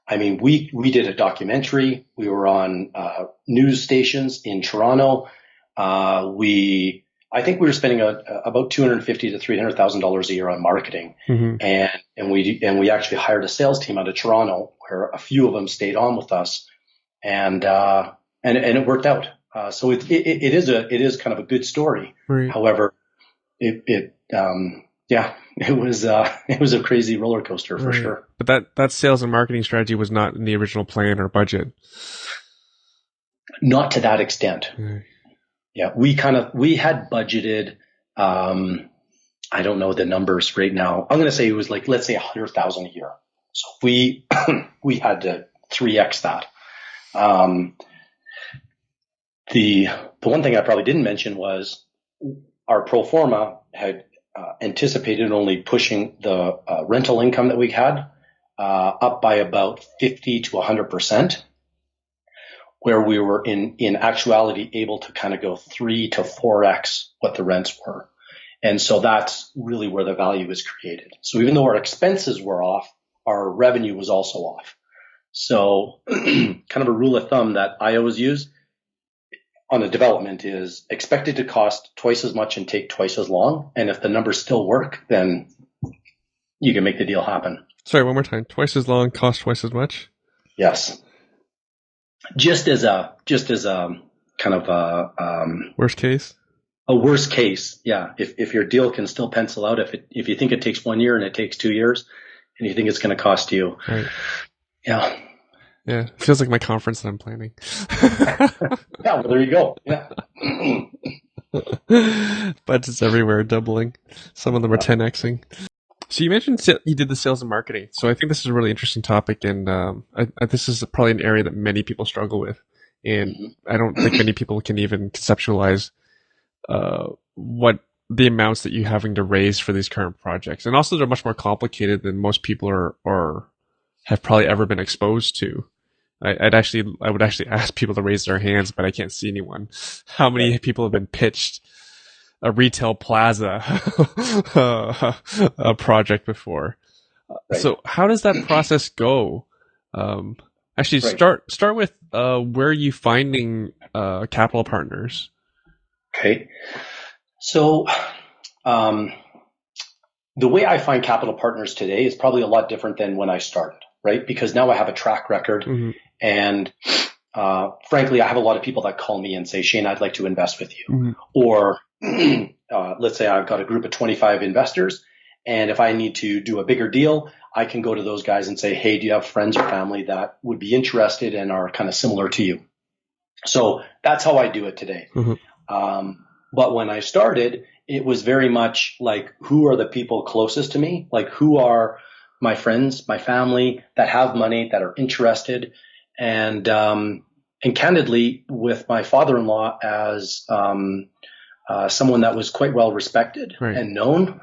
I mean, we did a documentary. We were on news stations in Toronto. I think we were spending about $250,000 to $300,000 a year on marketing. Mm-hmm. And we actually hired a sales team out of Toronto, where a few of them stayed on with us, and it worked out. So it is kind of a good story. Right. However, it was a crazy roller coaster for sure. But that sales and marketing strategy was not in the original plan or budget. Not to that extent. Right. Yeah, we had budgeted. I don't know the numbers right now. I'm going to say it was like, let's say $100,000 a year. So we had to 3x that. The one thing I probably didn't mention was our pro forma had anticipated only pushing the rental income that we had up by about 50 to 100%, where we were in actuality able to kind of go 3 to 4x what the rents were. And so that's really where the value is created. So even though our expenses were off, our revenue was also off. So kind of a rule of thumb that I always use on a development is expect it to cost twice as much and take twice as long. And if the numbers still work, then you can make the deal happen. Sorry, one more time. Twice as long, cost twice as much? Yes. Just as a kind of a worst case? A worst case, yeah. If your deal can still pencil out, if you think it takes 1 year and it takes 2 years, and you think it's going to cost you, right. Yeah. Yeah, it feels like my conference that I'm planning. Yeah, well, there you go. Yeah. Budgets everywhere, doubling. Some of them are 10xing. So you mentioned you did the sales and marketing. So I think this is a really interesting topic, and this is probably an area that many people struggle with, and I don't think many people can even conceptualize what the amounts that you're having to raise for these current projects, and also they're much more complicated than most people are or have probably ever been exposed to. I would actually ask people to raise their hands, but I can't see anyone. How many people have been pitched a retail plaza a project before? Right. So how does that process go? Actually, Right. start with where are you finding capital partners? Okay. So the way I find capital partners today is probably a lot different than when I started, right? Because now I have a track record, and frankly, I have a lot of people that call me and say, Shane, I'd like to invest with you. Or let's say I've got a group of 25 investors, and if I need to do a bigger deal, I can go to those guys and say, hey, do you have friends or family that would be interested and are kind of similar to you? So that's how I do it today. But when I started, it was very much like, who are the people closest to me? Like, who are my friends, my family that have money, that are interested? And candidly, with my father-in-law as someone that was quite well respected and known,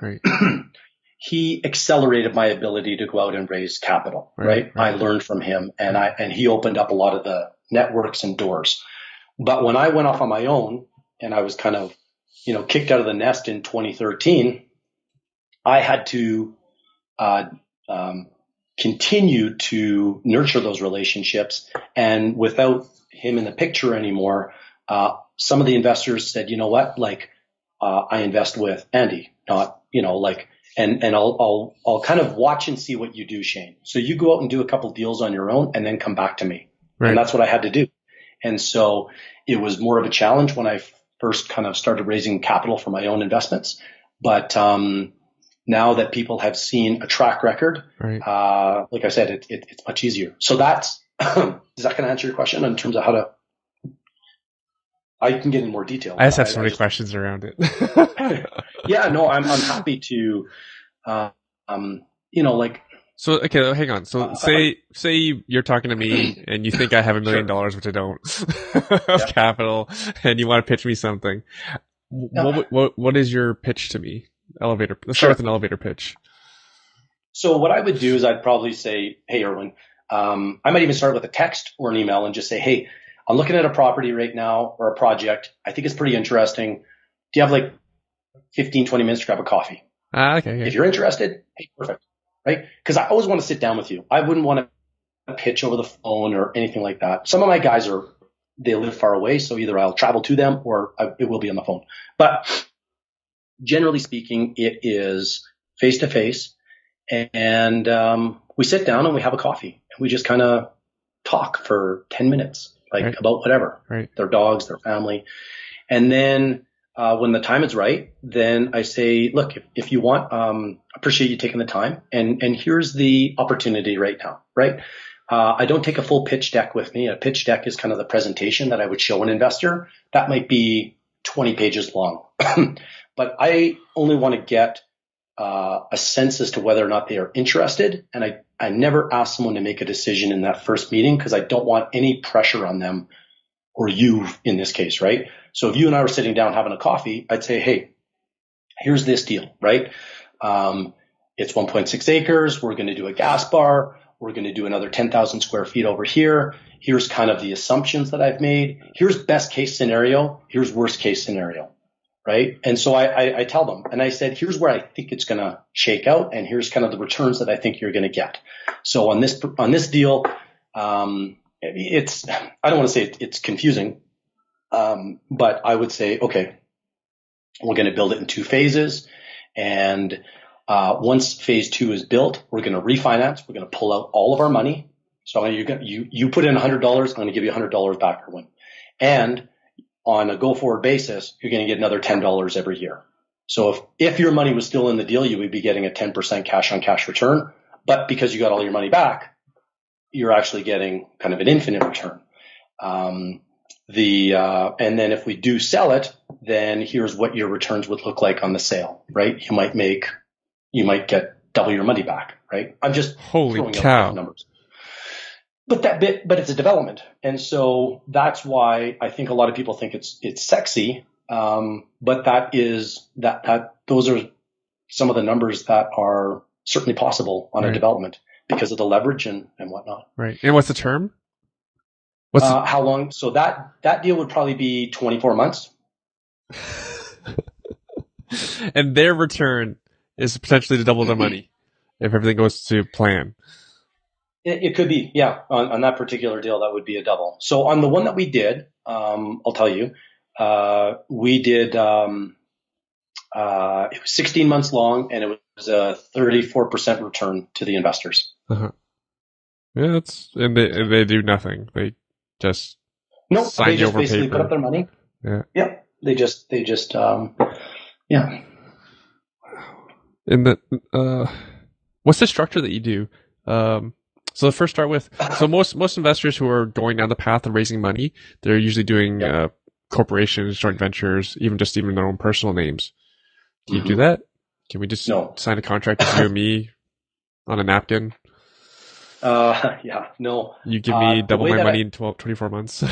he accelerated my ability to go out and raise capital. Right. I learned from him, and he opened up a lot of the networks and doors. But when I went off on my own and I was kind of, kicked out of the nest in 2013, I had to continue to nurture those relationships. And without him in the picture anymore, some of the investors said, you know what, like, I invest with Andy, not, and I'll kind of watch and see what you do, Shane. So you go out and do a couple deals on your own and then come back to me. And that's what I had to do. And so it was more of a challenge when I first kind of started raising capital for my own investments. But now that people have seen a track record, like I said, it's much easier. So that's, does that kind of answer your question in terms of how to, I can get in more detail. I just have so many questions around it. Yeah, no, I'm happy to, So, okay, hang on. So say you're talking to me and you think I have $1 million, which I don't, of capital, and you want to pitch me something. What is your pitch to me? Let's start with an elevator pitch. So what I would do is I'd probably say, hey, Erwin, I might even start with a text or an email and just say, hey, I'm looking at a property right now or a project. I think it's pretty interesting. Do you have like 15, 20 minutes to grab a coffee? Okay. If you're interested, hey, perfect. Right? Because I always want to sit down with you. I wouldn't want to pitch over the phone or anything like that. Some of my guys they live far away, so either I'll travel to them or it will be on the phone. But generally speaking, it is face to face, and we sit down and we have a coffee and we just kind of talk for 10 minutes, about whatever, their dogs, their family. And then when the time is right, then I say, look, if you want, appreciate you taking the time, and here's the opportunity right now, right? I don't take a full pitch deck with me. A pitch deck is kind of the presentation that I would show an investor. That might be 20 pages long, but I only want to get a sense as to whether or not they are interested. And I never ask someone to make a decision in that first meeting because I don't want any pressure on them, or you in this case, right? So if you and I were sitting down having a coffee, I'd say, hey, here's this deal, right? It's 1.6 acres. We're going to do a gas bar. We're going to do another 10,000 square feet over here. Here's kind of the assumptions that I've made. Here's best case scenario. Here's worst case scenario, right? And so I tell them, and I said, here's where I think it's going to shake out, and here's kind of the returns that I think you're going to get. So on this deal, I don't want to say it's confusing, but I would say, okay, we're going to build it in 2 phases. And once phase 2 is built, we're going to refinance. We're going to pull out all of our money. So you put in $100, I'm going to give you $100 back, Erwin. And on a go-forward basis, you're going to get another $10 every year. So if your money was still in the deal, you would be getting a 10% cash-on-cash return. But because you got all your money back, you're actually getting kind of an infinite return. And then if we do sell it, then here's what your returns would look like on the sale, right? You might get double your money back, right? I'm just Holy throwing cow. out numbers. But it's a development. And so that's why I think a lot of people think it's sexy. But those are some of the numbers that are certainly possible on a development because of the leverage and whatnot. Right. And what's the term? How long? So that deal would probably be 24 months. And their return is potentially to double their money if everything goes to plan. It could be, yeah. On that particular deal, that would be a double. So on the one that we did, I'll tell you, we did, it was 16 months long, and it was a 34% return to the investors. Uh-huh. Yeah, and they do nothing. They just sign they just over basically paper. put up their money. Yeah. Yep. They just yeah. And what's the structure that you do? So let's first start with, so most investors who are going down the path of raising money, they're usually doing corporations, joint ventures, even their own personal names. Can you do that? Can we just sign a contract with you and me on a napkin? Yeah, no. You give me double my money in 24 months.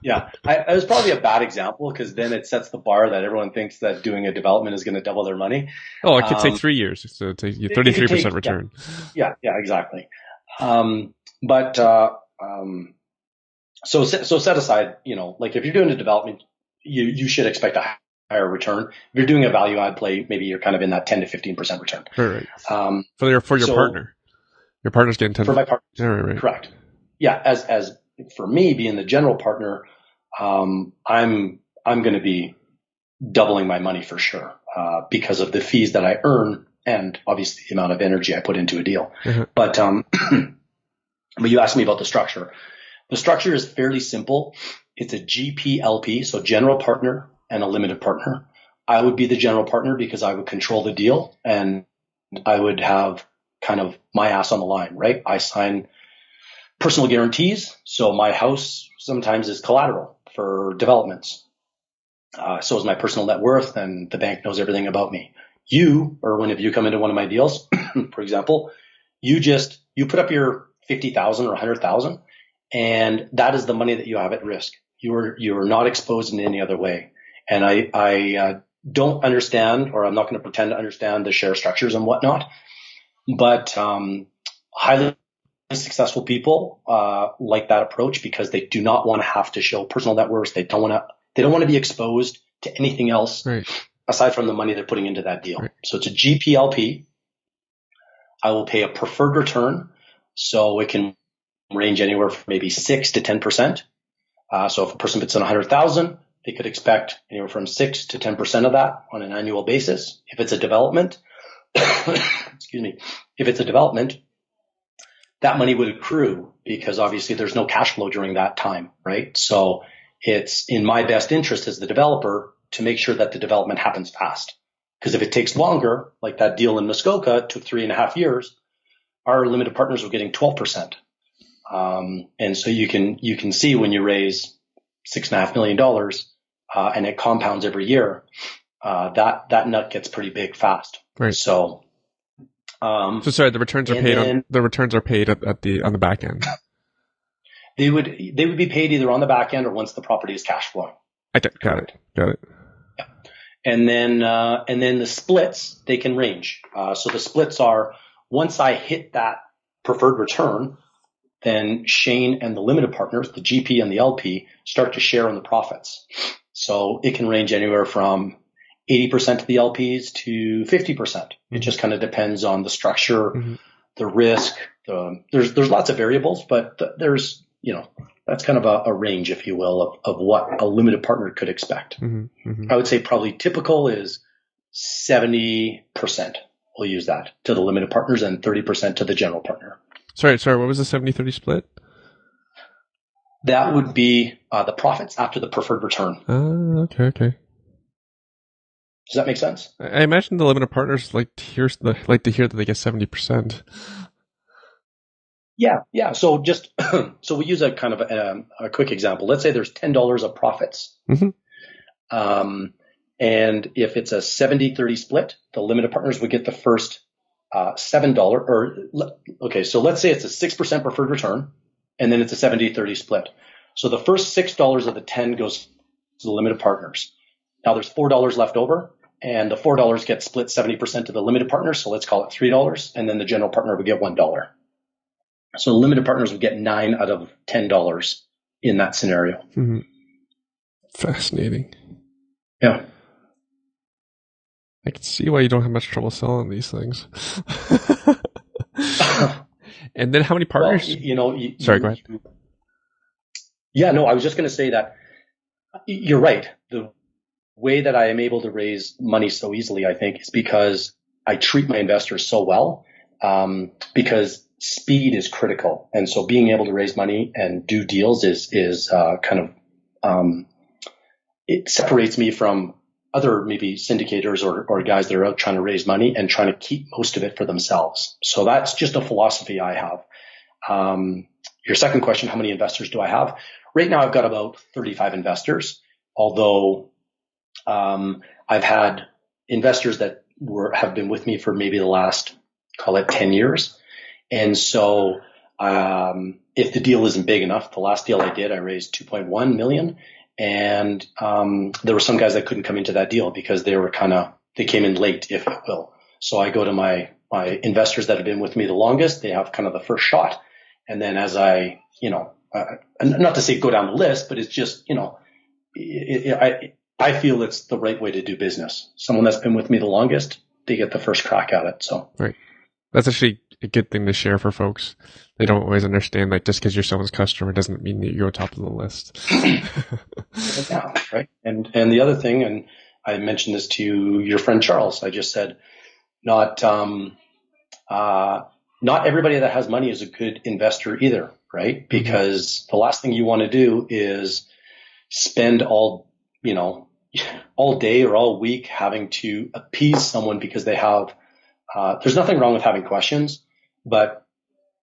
Yeah, it was probably a bad example because then it sets the bar that everyone thinks that doing a development is going to double their money. Oh, it could take 3 years. So it takes you 33% return. Yeah, exactly. So set aside, like if you're doing a development, you should expect a higher return. If you're doing a value add play, maybe you're kind of in that 10 to 15% return. Right. For your partner. Your partner's getting 10. For my partner. Yeah, right. Correct. Yeah. As for me being the general partner, I'm going to be doubling my money for sure, because of the fees that I earn and obviously the amount of energy I put into a deal. Mm-hmm. But you asked me about the structure. The structure is fairly simple. It's a GPLP, so general partner and a limited partner. I would be the general partner because I would control the deal and I would have kind of my ass on the line, right? I sign personal guarantees. So my house sometimes is collateral for developments. So is my personal net worth, and the bank knows everything about me. Or when you come into one of my deals, for example, you put up your 50,000 or 100,000, and that is the money that you have at risk. You're not exposed in any other way. And I don't understand, or I'm not going to pretend to understand the share structures and whatnot, but highly successful people like that approach because they do not want to have to show personal net worth. They don't want to be exposed to anything else aside from the money they're putting into that deal. Right. So it's a GPLP. I will pay a preferred return, so it can range anywhere from maybe 6 to 10%. So if a person puts in 100,000, they could expect anywhere from 6 to 10% of that on an annual basis. If it's a development, that money would accrue because obviously there's no cash flow during that time, right? So it's in my best interest as the developer to make sure that the development happens fast. Because if it takes longer, like that deal in Muskoka took 3.5 years, our limited partners were getting 12%. And so you can see when you raise $6.5 million, and it compounds every year, that nut gets pretty big fast. Right. So sorry, the returns are paid on the back end. They would be paid either on the back end or once the property is cash flowing. Got it. Yeah. And then the splits, they can range. So the splits are, once I hit that preferred return, then Shane and the limited partners, the GP and the LP, start to share in the profits. So it can range anywhere from 80% to the LPs to 50%. Mm-hmm. It just kind of depends on the structure, the risk. There's lots of variables, but there's, that's kind of a range, if you will, of what a limited partner could expect. Mm-hmm. Mm-hmm. I would say probably typical is 70%. We'll use that to the limited partners and 30% to the general partner. Sorry. What was the 70-30 split? That would be the profits after the preferred return. Okay. Does that make sense? I imagine the limited partners like to hear that they get 70%. Yeah. So so we use a kind of a quick example. Let's say there's $10 of profits. Mm-hmm. And if it's a 70-30 split, the limited partners would get the first $7 okay, so let's say it's a 6% preferred return, and then it's a 70-30 split. So the first $6 of the 10 goes to the limited partners. Now there's $4 left over, and the $4 gets split 70% to the limited partners, so let's call it $3, and then the general partner would get $1. So the limited partners would get 9 out of $10 in that scenario. Mm-hmm. Fascinating. Yeah. I can see why you don't have much trouble selling these things. And then how many partners? Well, sorry, go ahead. Yeah, no, I was just going to say that you're right. The way that I am able to raise money so easily, I think, is because I treat my investors so well, because speed is critical. And so being able to raise money and do deals is kind of, it separates me from other maybe syndicators or guys that are out trying to raise money and trying to keep most of it for themselves. So that's just a philosophy I have. Your second question, how many investors do I have? Right now I've got about 35 investors, although I've had investors that have been with me for maybe the last, call it 10 years. And so if the deal isn't big enough, the last deal I did, I raised 2.1 million. And there were some guys that couldn't come into that deal because they came in late, if you will. So I go to my investors that have been with me the longest. They have kind of the first shot. And then as I, not to say go down the list, but it's just, I feel it's the right way to do business. Someone that's been with me the longest, they get the first crack at it. So right. That's actually a good thing to share for folks. They don't always understand, like, just because you're someone's customer doesn't mean that you're top of the list. Yeah, right. And the other thing, and I mentioned this to your friend Charles, I just said, not everybody that has money is a good investor either, right? Because the last thing you want to do is spend all day or all week having to appease someone because they have, there's nothing wrong with having questions, but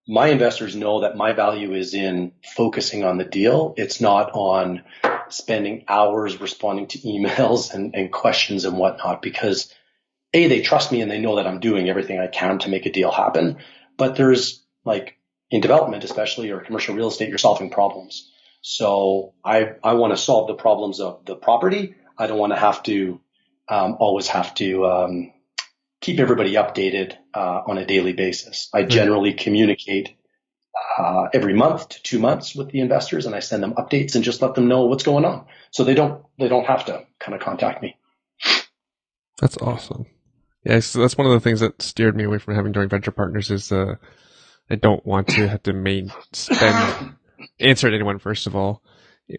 my investors know that my value is in focusing on the deal. It's not on spending hours responding to emails and questions and whatnot, because they trust me and they know that I'm doing everything I can to make a deal happen. But there's, like, in development, especially, or commercial real estate, you're solving problems. So I want to solve the problems of the property. I don't want to have to always have to keep everybody updated on a daily basis. I generally communicate every month to 2 months with the investors, and I send them updates and just let them know what's going on, so they don't have to kind of contact me. That's awesome. Yeah, so that's one of the things that steered me away from having joint venture partners is I don't want to have to answer to anyone, first of all,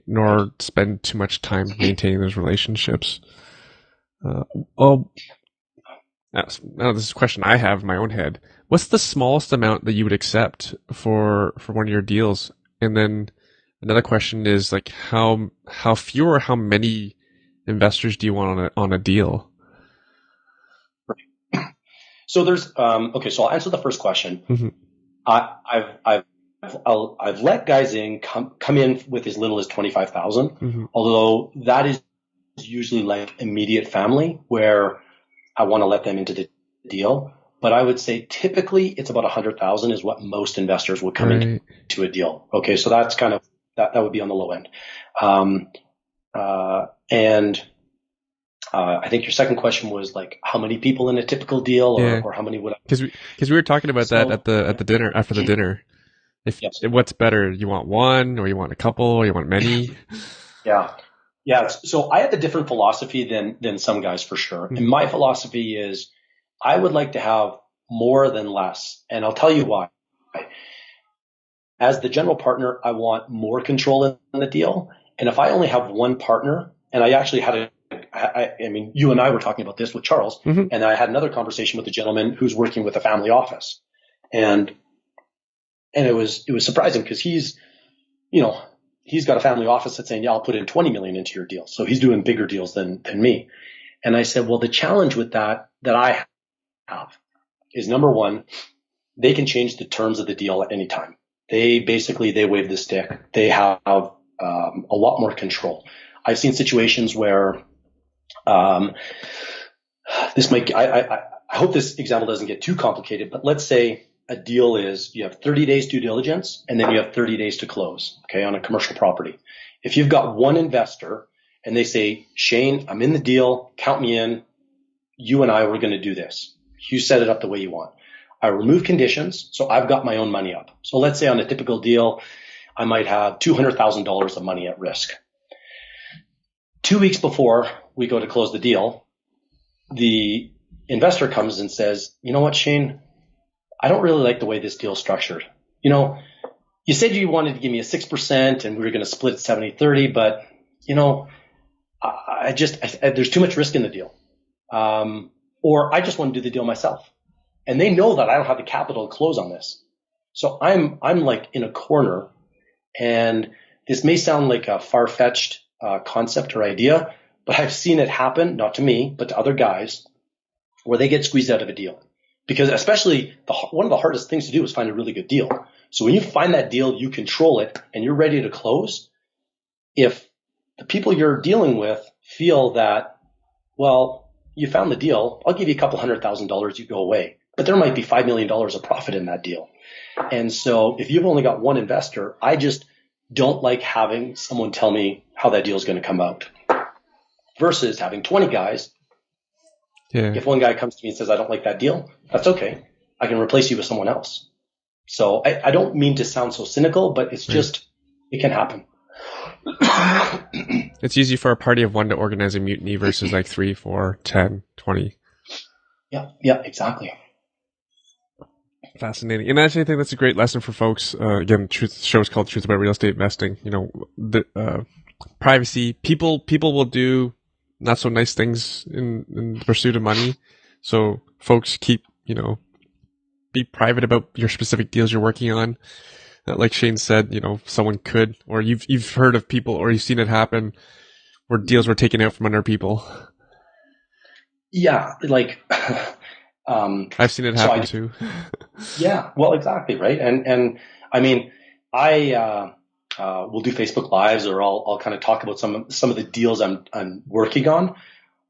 nor spend too much time maintaining those relationships. Now this is a question I have in my own head. What's the smallest amount that you would accept for one of your deals? And then another question is, like, how few or how many investors do you want on a deal? So there's okay. So I'll answer the first question. Mm-hmm. I've let guys come in with as little as 25,000, mm-hmm. although that is usually like immediate family where I want to let them into the deal. But I would say typically it's about 100,000 is what most investors would come into a deal. Okay, so that's kind of that would be on the low end. I think your second question was, like, how many people in a typical deal, or how many would I? Because we were talking about that at the dinner, after the dinner. What's better? You want one, or you want a couple, or you want many? Yeah. So I have a different philosophy than some guys, for sure. Mm-hmm. And my philosophy is I would like to have more than less. And I'll tell you why. As the general partner, I want more control in the deal. And if I only have one partner, and I actually had I mean, you and I were talking about this with Charles, mm-hmm. and I had another conversation with a gentleman who's working with a family office. And it was surprising because he's got a family office that's saying, yeah, I'll put in 20 million into your deal. So he's doing bigger deals than me. And I said, well, the challenge with that I have is, number one, they can change the terms of the deal at any time. They wave the stick. They have a lot more control. I've seen situations where Um, I hope this example doesn't get too complicated, but let's say a deal is you have 30 days due diligence and then you have 30 days to close, okay, on a commercial property. If you've got one investor and they say, Shane, I'm in the deal, count me in, you and I were going to do this. You set it up the way you want. I remove conditions, so I've got my own money up. So let's say on a typical deal, I might have $200,000 of money at risk. 2 weeks before we go to close the deal, the investor comes and says, you know what, Shane, I don't really like the way this deal is structured. You know, you said you wanted to give me a 6% and we were going to split it 70-30, but, you know, there's too much risk in the deal. Or I just want to do the deal myself. And they know that I don't have the capital to close on this. So I'm like in a corner, and this may sound like a far-fetched concept or idea, but I've seen it happen, not to me, but to other guys, where they get squeezed out of a deal. Because especially one of the hardest things to do is find a really good deal. So when you find that deal, you control it, and you're ready to close. If the people you're dealing with feel that, well, you found the deal, I'll give you a couple $100,000, you go away. But there might be $5 million of profit in that deal. And so if you've only got one investor, I just don't like having someone tell me how that deal is going to come out versus having 20 guys. Yeah. If one guy comes to me and says, I don't like that deal, that's okay. I can replace you with someone else. So I don't mean to sound so cynical, but it's just, it can happen. It's easy for a party of one to organize a mutiny versus like 3, 4, 10, 20. Yeah, exactly. Fascinating. And actually, I think that's a great lesson for folks. Again, the show is called Truth About Real Estate Investing. You know, the privacy. People will do not so nice things in the pursuit of money. So folks keep, you know, be private about your specific deals you're working on. Like Shane said, you know, someone could, or you've heard of people, or you've seen it happen where deals were taken out from under people. Yeah, like I've seen it happen too. Yeah, well, exactly, right. And I mean, I will do Facebook Lives, or I'll kind of talk about some of the deals I'm working on,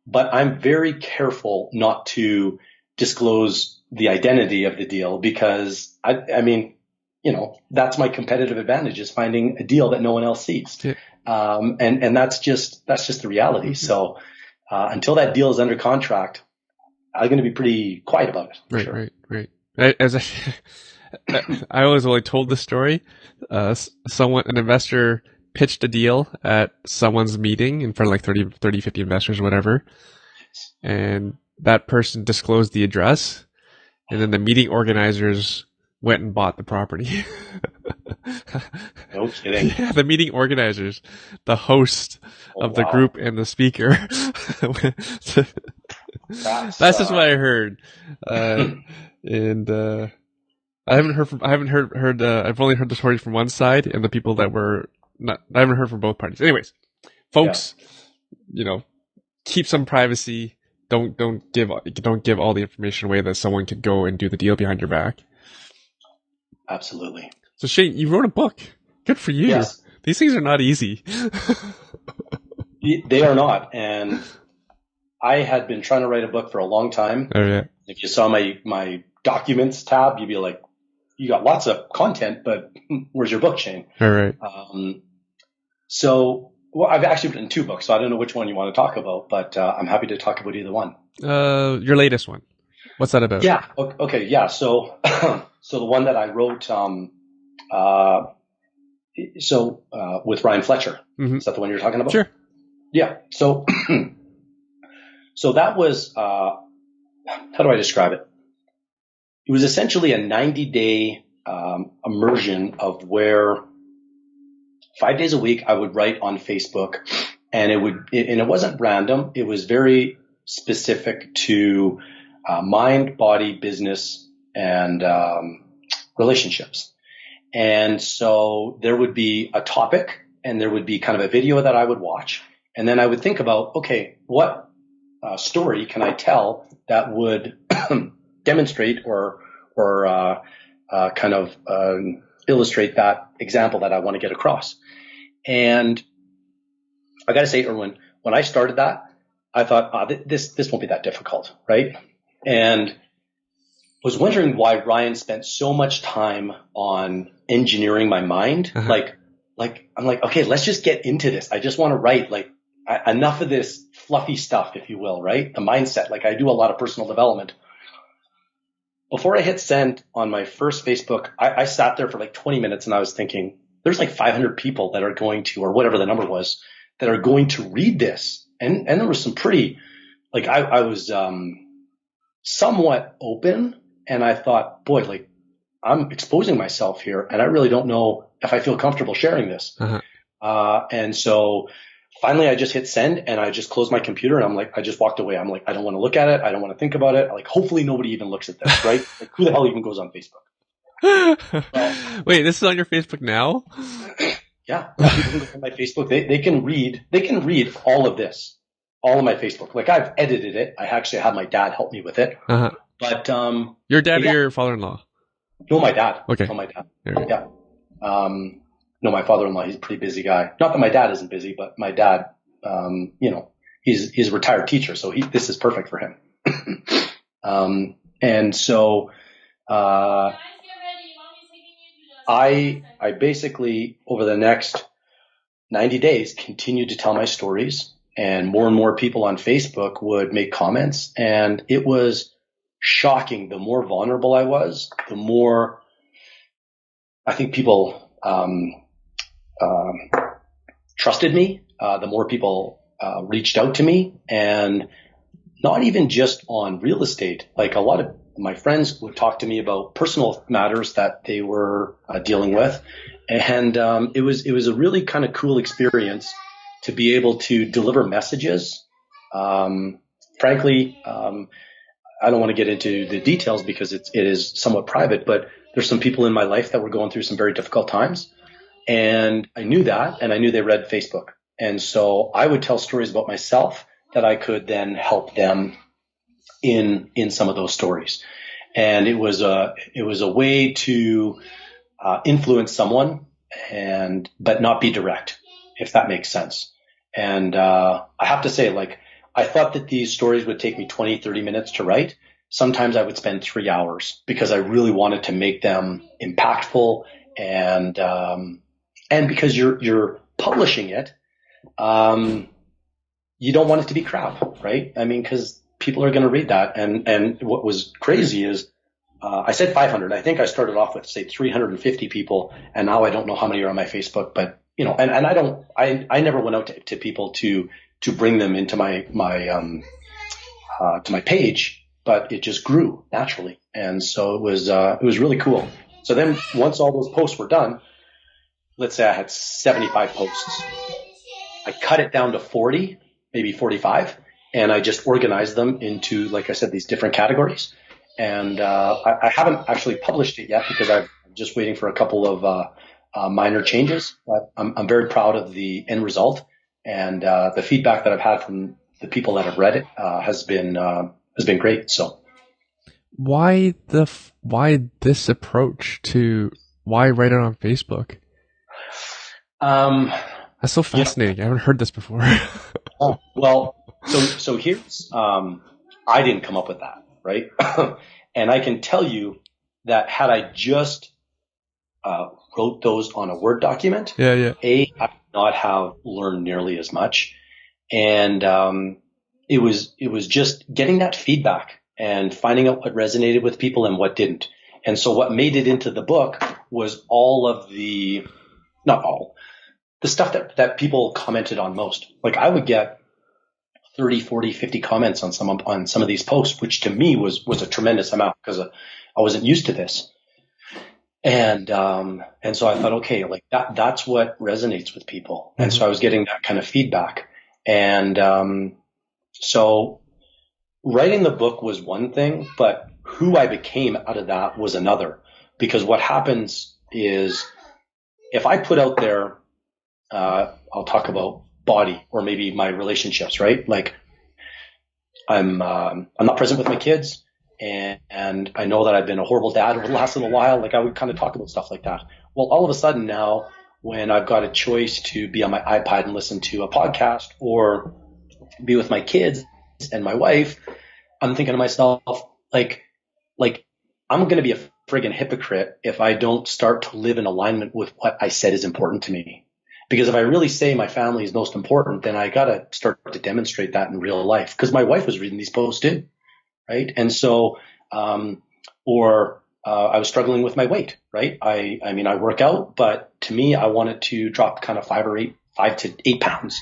but I'm very careful not to disclose the identity of the deal, because I mean, you know, that's my competitive advantage, is finding a deal that no one else sees. Yeah. And that's just the reality. Mm-hmm. So until that deal is under contract, I'm going to be pretty quiet about it. Right. I always only told the story. An investor pitched a deal at someone's meeting in front of like 30, 50 investors or whatever. And that person disclosed the address. And then the meeting organizers went and bought the property. No kidding. Yeah, the meeting organizers, the host of the group and the speaker. That's just what I heard. And I've only heard the story from one side, and the people that were not, I haven't heard from both parties. Anyways, folks, you know, keep some privacy. Don't give all the information away that someone could go and do the deal behind your back. Absolutely. So Shane, you wrote a book. Good for you. Yes. These things are not easy. They are not. And I had been trying to write a book for a long time. Oh yeah. If you saw my documents tab, you'd be like, you got lots of content, but where's your book, Shane? All right. Well, I've actually written 2 books, so I don't know which one you want to talk about, but I'm happy to talk about either one. Your latest one. What's that about? Yeah. Okay. Yeah. So, so the one that I wrote, with Ryan Fletcher. Mm-hmm. Is that the one you're talking about? Sure. Yeah. So, so that was, how do I describe it? It was essentially a 90-day immersion of where 5 days a week I would write on Facebook, and it wasn't random. It was very specific to mind, body, business, and relationships. And so there would be a topic, and there would be kind of a video that I would watch, and then I would think about, okay, what story can I tell that would demonstrate or kind of illustrate that example that I want to get across. And I got to say, Erwin, when I started that, I thought, this won't be that difficult, right? And was wondering why Ryan spent so much time on engineering my mind. I'm like, okay, let's just get into this. I just want to write, like, enough of this fluffy stuff, if you will, right? The mindset. Like, I do a lot of personal development. Before I hit send on my first Facebook, I sat there for like 20 minutes and I was thinking, there's like 500 people that are going to, or whatever the number was, that are going to read this. And there was some pretty, like, I was somewhat open, and I thought, boy, like, I'm exposing myself here, and I really don't know if I feel comfortable sharing this. And so finally I just hit send, and I just closed my computer, and I'm like, I just walked away. I'm like, I don't want to look at it. I don't want to think about it. Like, hopefully nobody even looks at this, right? Like, who the hell even goes on Facebook? Wait, this is on your Facebook now? Yeah. People can go on my Facebook. They can read all of this, all of my Facebook. Like, I've edited it. I actually had my dad help me with it. But your dad or your father-in-law? No, my dad. Okay. No, my dad. Yeah. No, my father-in-law, he's a pretty busy guy. Not that my dad isn't busy, but my dad, he's a retired teacher, so this is perfect for him. And so I basically, over the next 90 days, continued to tell my stories, and more people on Facebook would make comments, and it was shocking. The more vulnerable I was, the more I think people trusted me, the more people reached out to me, and not even just on real estate. Like, a lot of my friends would talk to me about personal matters that they were dealing with. And it was a really kind of cool experience to be able to deliver messages. Frankly, I don't want to get into the details because it is somewhat private, but there's some people in my life that were going through some very difficult times. And I knew that, and I knew they read Facebook. And so I would tell stories about myself that I could then help them in some of those stories. And it was a way to influence someone, but not be direct, if that makes sense. And I have to say, like, I thought that these stories would take me 20, 30 minutes to write. Sometimes I would spend 3 hours because I really wanted to make them impactful, and because you're publishing it, you don't want it to be crap, right? I mean, because people are going to read that. And what was crazy is I said 500. I think I started off with, say, 350 people, and now I don't know how many are on my Facebook. But I never went out to people to bring them into my to my page, but it just grew naturally, and so it was really cool. So then once all those posts were done, let's say I had 75 posts, I cut it down to 40, maybe 45, and I just organized them into, like I said, these different categories. And I haven't actually published it yet because I'm just waiting for a couple of minor changes. But I'm very proud of the end result, and the feedback that I've had from the people that have read it has been great. So, why this approach to why write it on Facebook? That's so fascinating. I haven't heard this before. Well, so here's I didn't come up with that, right? And I can tell you that had I just wrote those on a Word document, I would not have learned nearly as much. And it was just getting that feedback and finding out what resonated with people and what didn't. And so what made it into the book was all of the stuff that people commented on most. Like, I would get 30, 40, 50 comments on some of these posts, which to me was a tremendous amount because I wasn't used to this. And so I thought, okay, like that's what resonates with people. And so I was getting that kind of feedback. And so writing the book was one thing, but who I became out of that was another. Because what happens is, if I put out there, I'll talk about body or maybe my relationships, right? Like, I'm not present with my kids, and I know that I've been a horrible dad over the last little while. Like, I would kind of talk about stuff like that. Well, all of a sudden now, when I've got a choice to be on my iPad and listen to a podcast or be with my kids and my wife, I'm thinking to myself, like I'm going to be a friggin' hypocrite if I don't start to live in alignment with what I said is important to me. Because if I really say my family is most important, then I got to start to demonstrate that in real life. Because my wife was reading these posts too, right? And so, I was struggling with my weight, right? I mean, I work out, but to me, I wanted to drop kind of 5 to 8 pounds.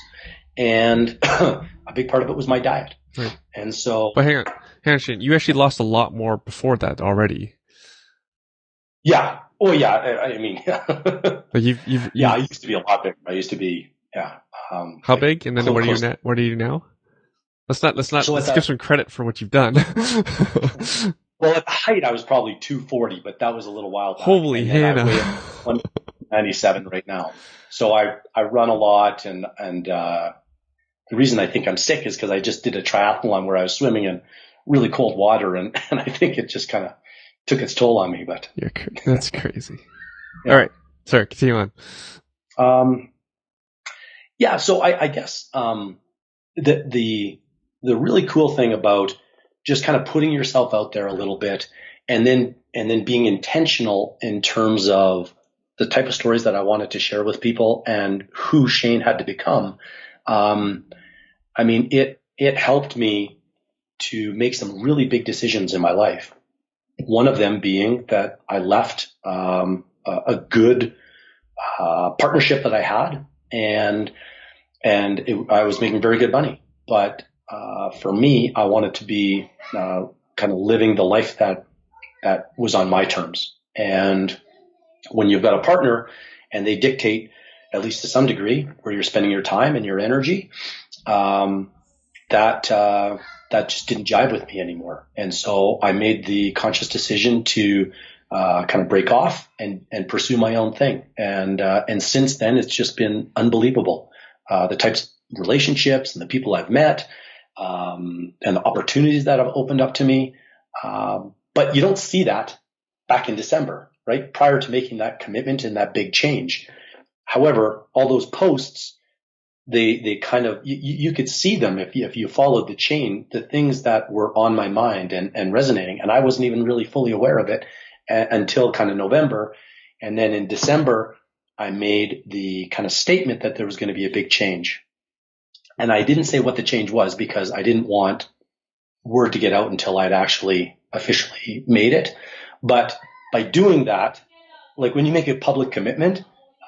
And a big part of it was my diet. Right. And so, but hang on, Shane, you actually lost a lot more before that already. Yeah. Oh, yeah. I mean, like you've I used to be a lot bigger. I used to be, how big? And then what are you now? Let's give some credit for what you've done. Well, at the height, I was probably 240, but that was a little while back. Holy Hannah. I weigh 197 right now. So I run a lot, and the reason I think I'm sick is because I just did a triathlon where I was swimming in really cold water, and I think it just kind of took its toll on me. But that's crazy. Yeah. All right, sorry, continue on. Yeah, so I guess the really cool thing about just kind of putting yourself out there a little bit, and then being intentional in terms of the type of stories that I wanted to share with people and who Shane had to become. I mean, it helped me to make some really big decisions in my life. One of them being that I left a good partnership that I had, and I was making very good money. But for me, I wanted to be kind of living the life that was on my terms. And when you've got a partner and they dictate, at least to some degree, where you're spending your time and your energy, that just didn't jive with me anymore. And so I made the conscious decision to kind of break off and pursue my own thing. And since then, it's just been unbelievable. The types of relationships and the people I've met, and the opportunities that have opened up to me. But you don't see that back in December, right? Prior to making that commitment and that big change. However, all those posts, they kind of, you could see them if you followed the chain, the things that were on my mind and resonating. And I wasn't even really fully aware of it until kind of November. And then in December, I made the kind of statement that there was going to be a big change. And I didn't say what the change was because I didn't want word to get out until I'd actually officially made it. But by doing that, like when you make a public commitment,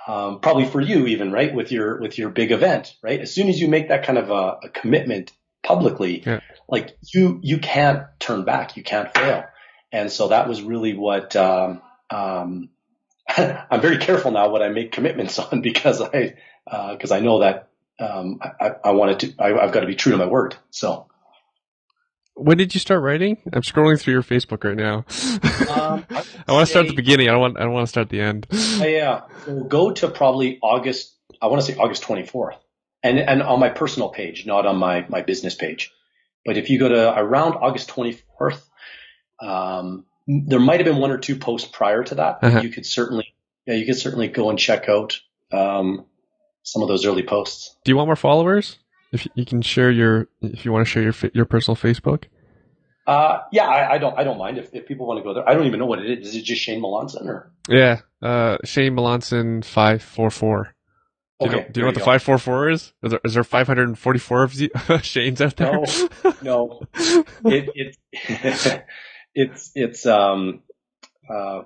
probably for you even, right, with your big event, right? As soon as you make that kind of a commitment publicly, like you can't turn back, you can't fail. And so that was really what I'm very careful now what I make commitments on because I know that I've got to be true to my word. So. When did you start writing? I'm scrolling through your Facebook right now. I want to start at the beginning. I don't want to start at the end. Yeah. So go to probably August. I want to say August 24th, and on my personal page, not on my business page. But if you go to around August 24th, there might have been one or two posts prior to that. You could certainly go and check out some of those early posts. Do you want more followers? If you can share if you want to share your personal Facebook. Yeah, I don't mind if people want to go there. I don't even know what it is. Is it just Shane Melanson or? Yeah, Shane Melanson 544. Do you know what the 544 is? Is there 544 of Shanes out there? No. It's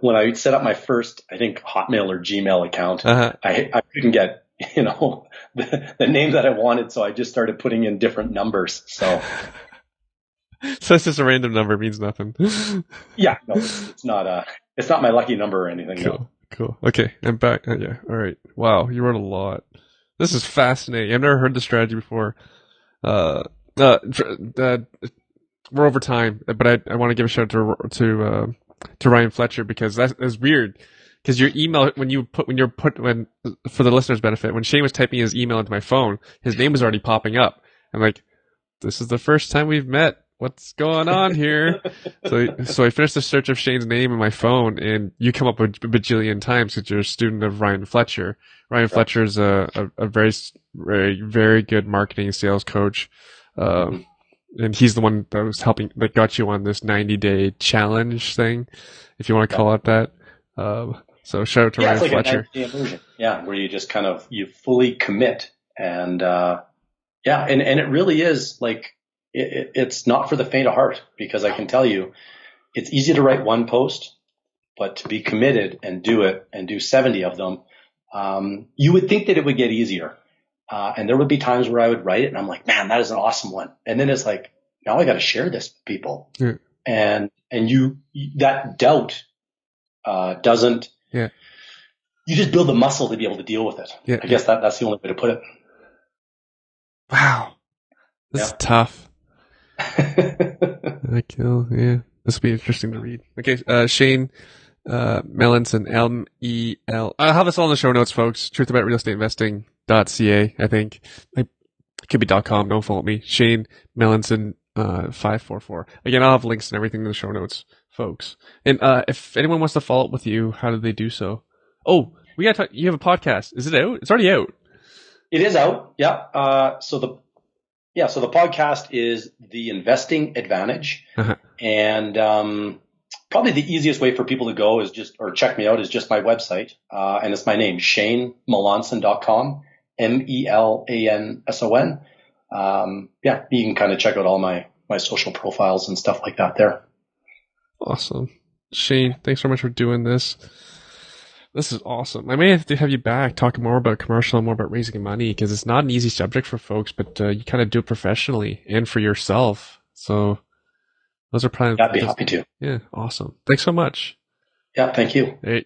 when I set up my first, I think Hotmail or Gmail account, I couldn't get the name that I wanted, so I just started putting in different numbers. So it's just a random number, means nothing. Yeah, no, it's not my lucky number or anything. Cool. Okay, I'm back. Yeah, all right. Wow, you wrote a lot. This is fascinating. I've never heard this strategy before. We're over time, but I want to give a shout out to Ryan Fletcher because that is weird. Because your email, for the listener's benefit, when Shane was typing his email into my phone, his name was already popping up. I'm like, this is the first time we've met. What's going on here? So I finished the search of Shane's name in my phone, and you come up a bajillion times because you're a student of Ryan Fletcher. Ryan Fletcher is a very, very, very good marketing sales coach. And he's the one that was that got you on this 90-day challenge thing, if you want to call it that. So shout out to Ryan Fletcher. It's like a 90-day immersion. Yeah, where you just you fully commit. And and it really is like, it's not for the faint of heart, because I can tell you, it's easy to write one post, but to be committed and do it and do 70 of them, you would think that it would get easier. And there would be times where I would write it and I'm like, man, that is an awesome one. And then it's like, now I got to share this with people. Yeah. And that doubt, doesn't, you just build the muscle to be able to deal with it. Yeah. I guess that's the only way to put it. Wow. This is tough. I kill. Yeah. This will be interesting to read. Okay. Shane, Melanson, MEL. I'll have this all in the show notes, folks. truthaboutrealestateinvesting.ca, I think. It could be .com. Don't fault me. Shane, Melanson, 544. Again, I'll have links and everything in the show notes, folks. And, if anyone wants to follow up with you, how do they do so? Oh, you have a podcast. Is it out? It's already out. It is out. Yeah. So the podcast is The Investing Advantage. And, probably the easiest way for people to go is check me out is just my website. And it's my name, ShaneMelanson.com, MELANSON. You can kind of check out all my social profiles and stuff like that there. Awesome. Shane, thanks so much for doing this. This is awesome. I may have to have you back talking more about commercial and more about raising money, because it's not an easy subject for folks, but you kind of do it professionally and for yourself. So those are probably... I'd be happy to. Yeah, awesome. Thanks so much. Yeah, thank you. Hey.